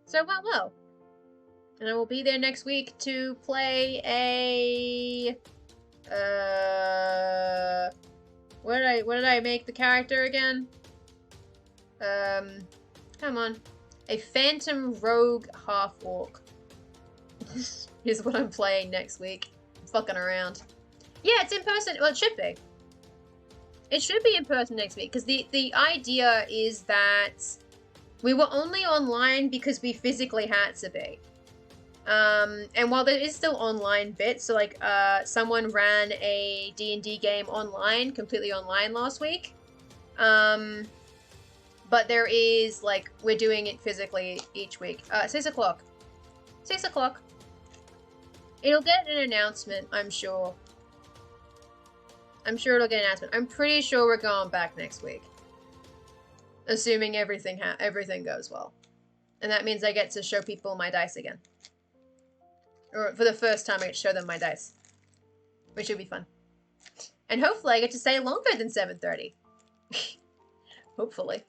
So it went well. And I will be there next week to play a... What did I make the character again? Come on. A Phantom Rogue Half-Orc is what I'm playing next week. I'm fucking around. Yeah, it's in person. Well, it should be. It should be in person next week, because the idea is that we were only online because we physically had to be. And while there is still online bits, so like, someone ran a D&D game online, completely online last week. But there is, like, we're doing it physically each week. 6 o'clock. 6 o'clock. It'll get an announcement, I'm sure. I'm sure it'll get an announcement. I'm pretty sure we're going back next week. Assuming everything goes well. And that means I get to show people my dice again. Or for the first time I get to show them my dice. Which should be fun. And hopefully I get to stay longer than 7:30. Hopefully.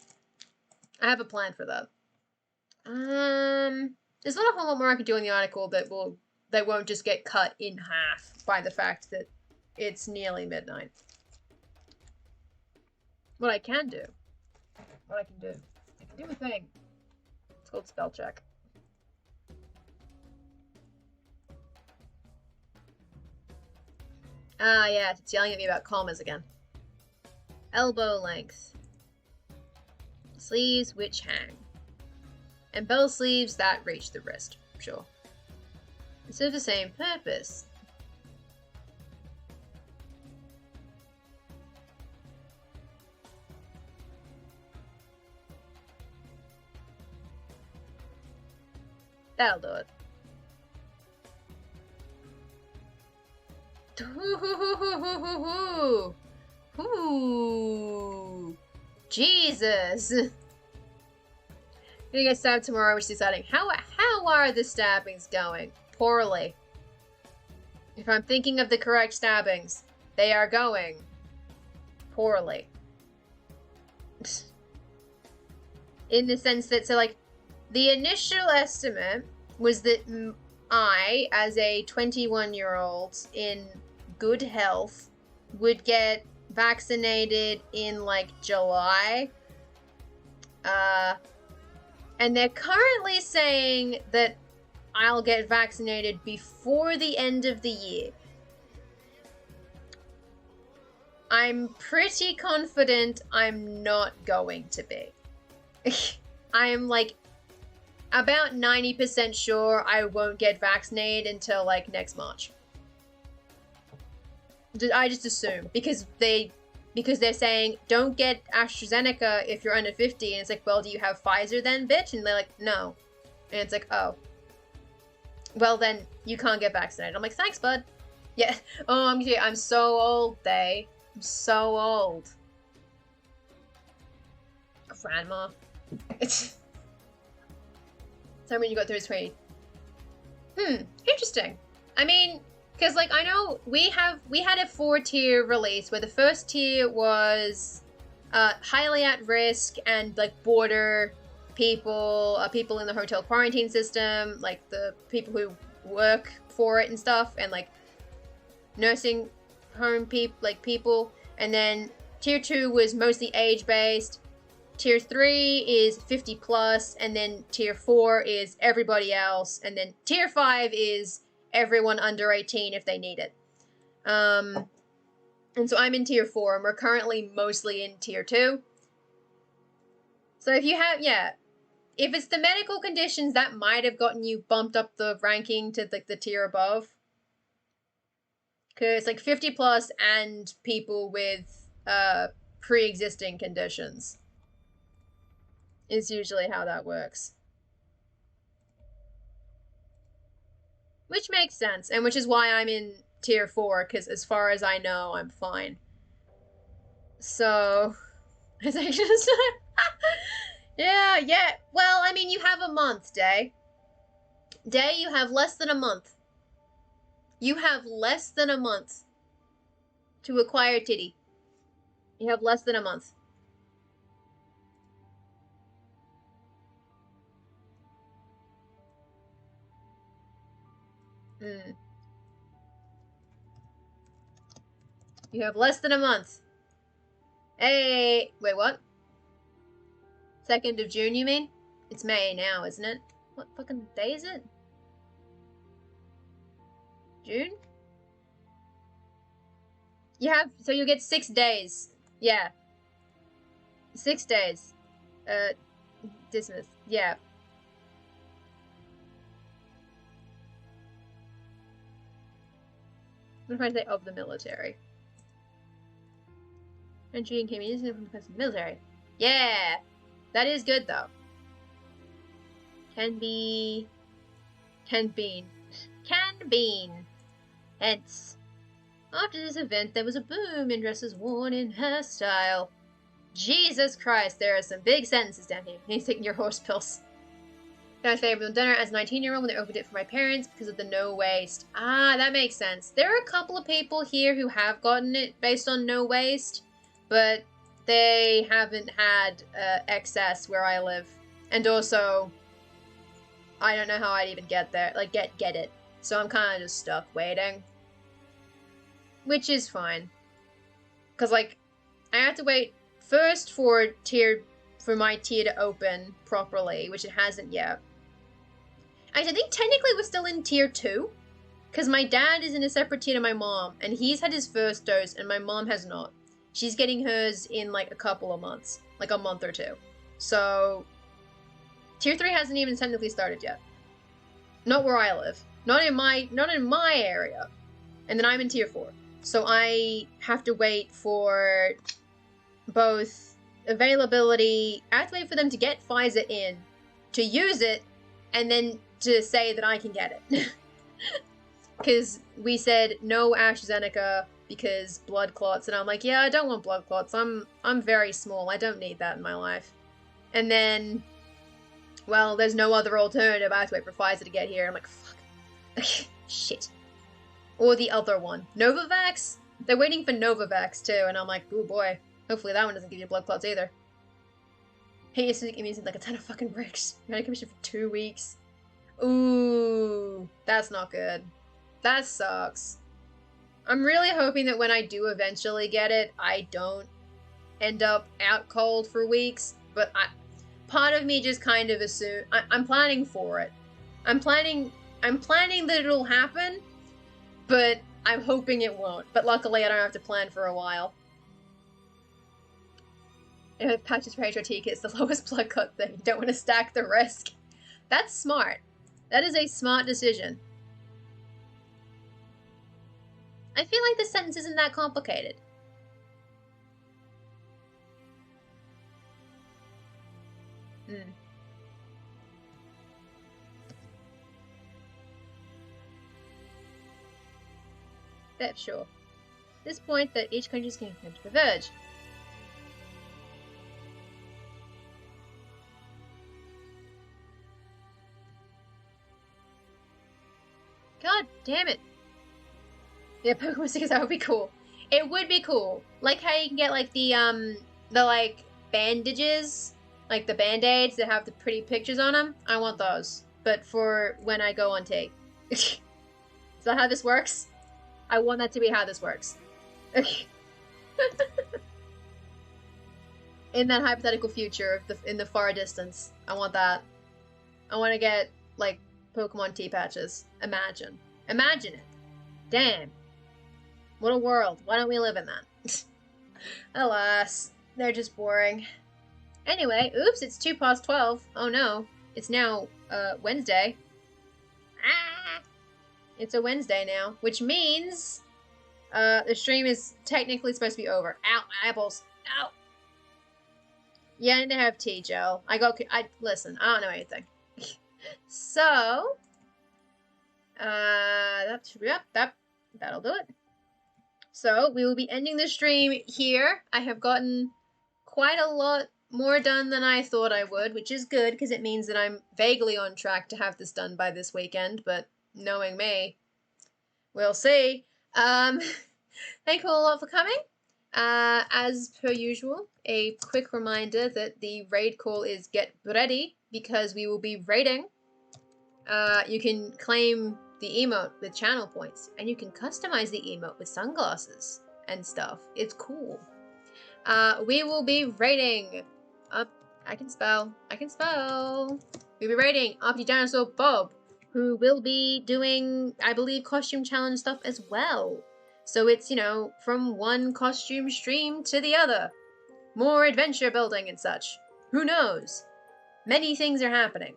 I have a plan for that. There's not a whole lot more I could do in the article that won't just get cut in half by the fact that it's nearly midnight. What I can do I can do a thing. It's called spell check. Ah, yeah, it's yelling at me about commas again. Elbow length. Sleeves which hang. And bell sleeves that reach the wrist. Sure. It serves the same purpose. That'll do it. Ooh. Jesus. Gonna get stabbed tomorrow, which is exciting. How are the stabbings going? Poorly. If I'm thinking of the correct stabbings, they are going poorly. In the sense that, so like, the initial estimate was that I, as a 21-year-old in good health, would get vaccinated in like July. And they're currently saying that I'll get vaccinated before the end of the year. I'm pretty confident I'm not going to be. I'm like about 90% sure I won't get vaccinated until like next March. I just assume because they're saying don't get AstraZeneca if you're under 50, and it's like, well, do you have Pfizer then, bitch? And they're like, no. And it's like, oh, well then you can't get vaccinated. I'm like, thanks, bud. Yeah. Oh, I'm so old, I'm so old. Grandma. Tell me you got through his 20. Interesting. I mean, because like I know we had a 4-tier release where the first tier was highly at risk and like border people, people in the hotel quarantine system, like the people who work for it and stuff, and like nursing home people. And then tier 2 was mostly age based. Tier 3 is 50 plus, and then tier 4 is everybody else, and then tier 5 is everyone under 18 if they need it. And so I'm in tier 4, and we're currently mostly in tier 2. So if you have, if it's the medical conditions, that might have gotten you bumped up the ranking to like the tier above. Because like 50 plus and people with pre-existing conditions is usually how that works. Which makes sense, and which is why I'm in tier 4, because as far as I know, I'm fine. So, yeah, well, I mean, you have a month, Day. Day, you have less than a month. You have less than a month to acquire titty. You have less than a month. You have less than a month. Hey, wait, what? 2nd of June, you mean? It's May now, isn't it? What fucking day is it? June? You have, so you'll get 6 days. Yeah. 6 days. Dismiss. Yeah. What if I say of the military? Entry and community from the military. Yeah! That is good, though. Can bean. Hence. After this event, there was a boom in dresses worn in hairstyle. Jesus Christ, there are some big sentences down here. He's taking your horse pills. Got my favorite dinner as a 19-year-old when they opened it for my parents because of the no waste. Ah, that makes sense. There are a couple of people here who have gotten it based on no waste, but they haven't had excess where I live. And also, I don't know how I'd even get there, like get it. So I'm kind of just stuck waiting. Which is fine. Because like, I have to wait first for my tier to open properly, which it hasn't yet. Actually, I think technically we're still in tier 2, because my dad is in a separate tier to my mom, and he's had his first dose, and my mom has not. She's getting hers in like a couple of months, like a month or 2. So, tier 3 hasn't even technically started yet. Not where I live. Not in my area. And then I'm in tier 4. So I have to wait for both availability. I have to wait for them to get Pfizer in, to use it, and then to say that I can get it. Because we said no AstraZeneca because blood clots, and I'm like, yeah, I don't want blood clots. I'm very small. I don't need that in my life. And then, well, there's no other alternative. I have to wait for Pfizer to get here. I'm like, fuck. Shit. Or the other one. Novavax? They're waiting for Novavax too, and I'm like, ooh boy. Hopefully that one doesn't give you blood clots either. Hey, it's using like a ton of fucking bricks. You're on a commission for 2 weeks. Ooh, that's not good. That sucks. I'm really hoping that when I do eventually get it, I don't end up out cold for weeks. But part of me just kind of I'm planning for it. I'm planning that it'll happen, but I'm hoping it won't. But luckily, I don't have to plan for a while. If patches for HRT, it's the lowest blood cut thing. You don't want to stack the risk. That's smart. That is a smart decision. I feel like the sentence isn't that complicated. That's sure. At this point that each country is going to converge. God damn it. Yeah, Pokemon stickers, that would be cool. It would be cool. Like how you can get like the like bandages, like the band-aids that have the pretty pictures on them. I want those. But for when I go on take. Is that how this works? I want that to be how this works. In that hypothetical future, in the far distance. I want that. I want to get, like, Pokemon T-patches. Imagine. Imagine it. Damn. What a world. Why don't we live in that? Alas. They're just boring. Anyway, oops, it's 12:02. Oh no. It's now, Wednesday. Ah! It's a Wednesday now, which means, the stream is technically supposed to be over. Ow, eyeballs. Ow. Yeah, I need to have tea, Joe. Listen, I don't know anything. So, that'll do it. So, we will be ending the stream here. I have gotten quite a lot more done than I thought I would, which is good, because it means that I'm vaguely on track to have this done by this weekend, but knowing me, we'll see. Thank you all a lot for coming. As per usual, a quick reminder that the raid call is get ready, because we will be raiding. You can claim the emote with channel points, and you can customize the emote with sunglasses and stuff. It's cool. We will be raiding up. I can spell. We'll be raiding Up Your Dinosaur Bob, who will be doing, I believe, costume challenge stuff as well. So it's, you know, from one costume stream to the other. More adventure building and such. Who knows? Many things are happening.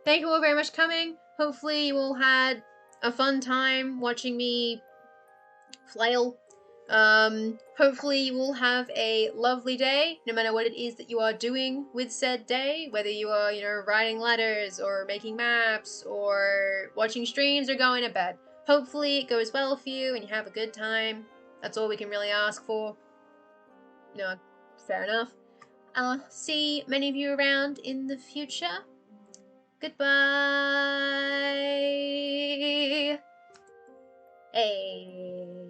Thank you all very much for coming. Hopefully you all had a fun time watching me flail. Hopefully you will have a lovely day, no matter what it is that you are doing with said day, whether you are, you know, writing letters, or making maps, or watching streams, or going to bed. Hopefully it goes well for you and you have a good time. That's all we can really ask for. No, fair enough. I'll see many of you around in the future. Goodbye. Hey.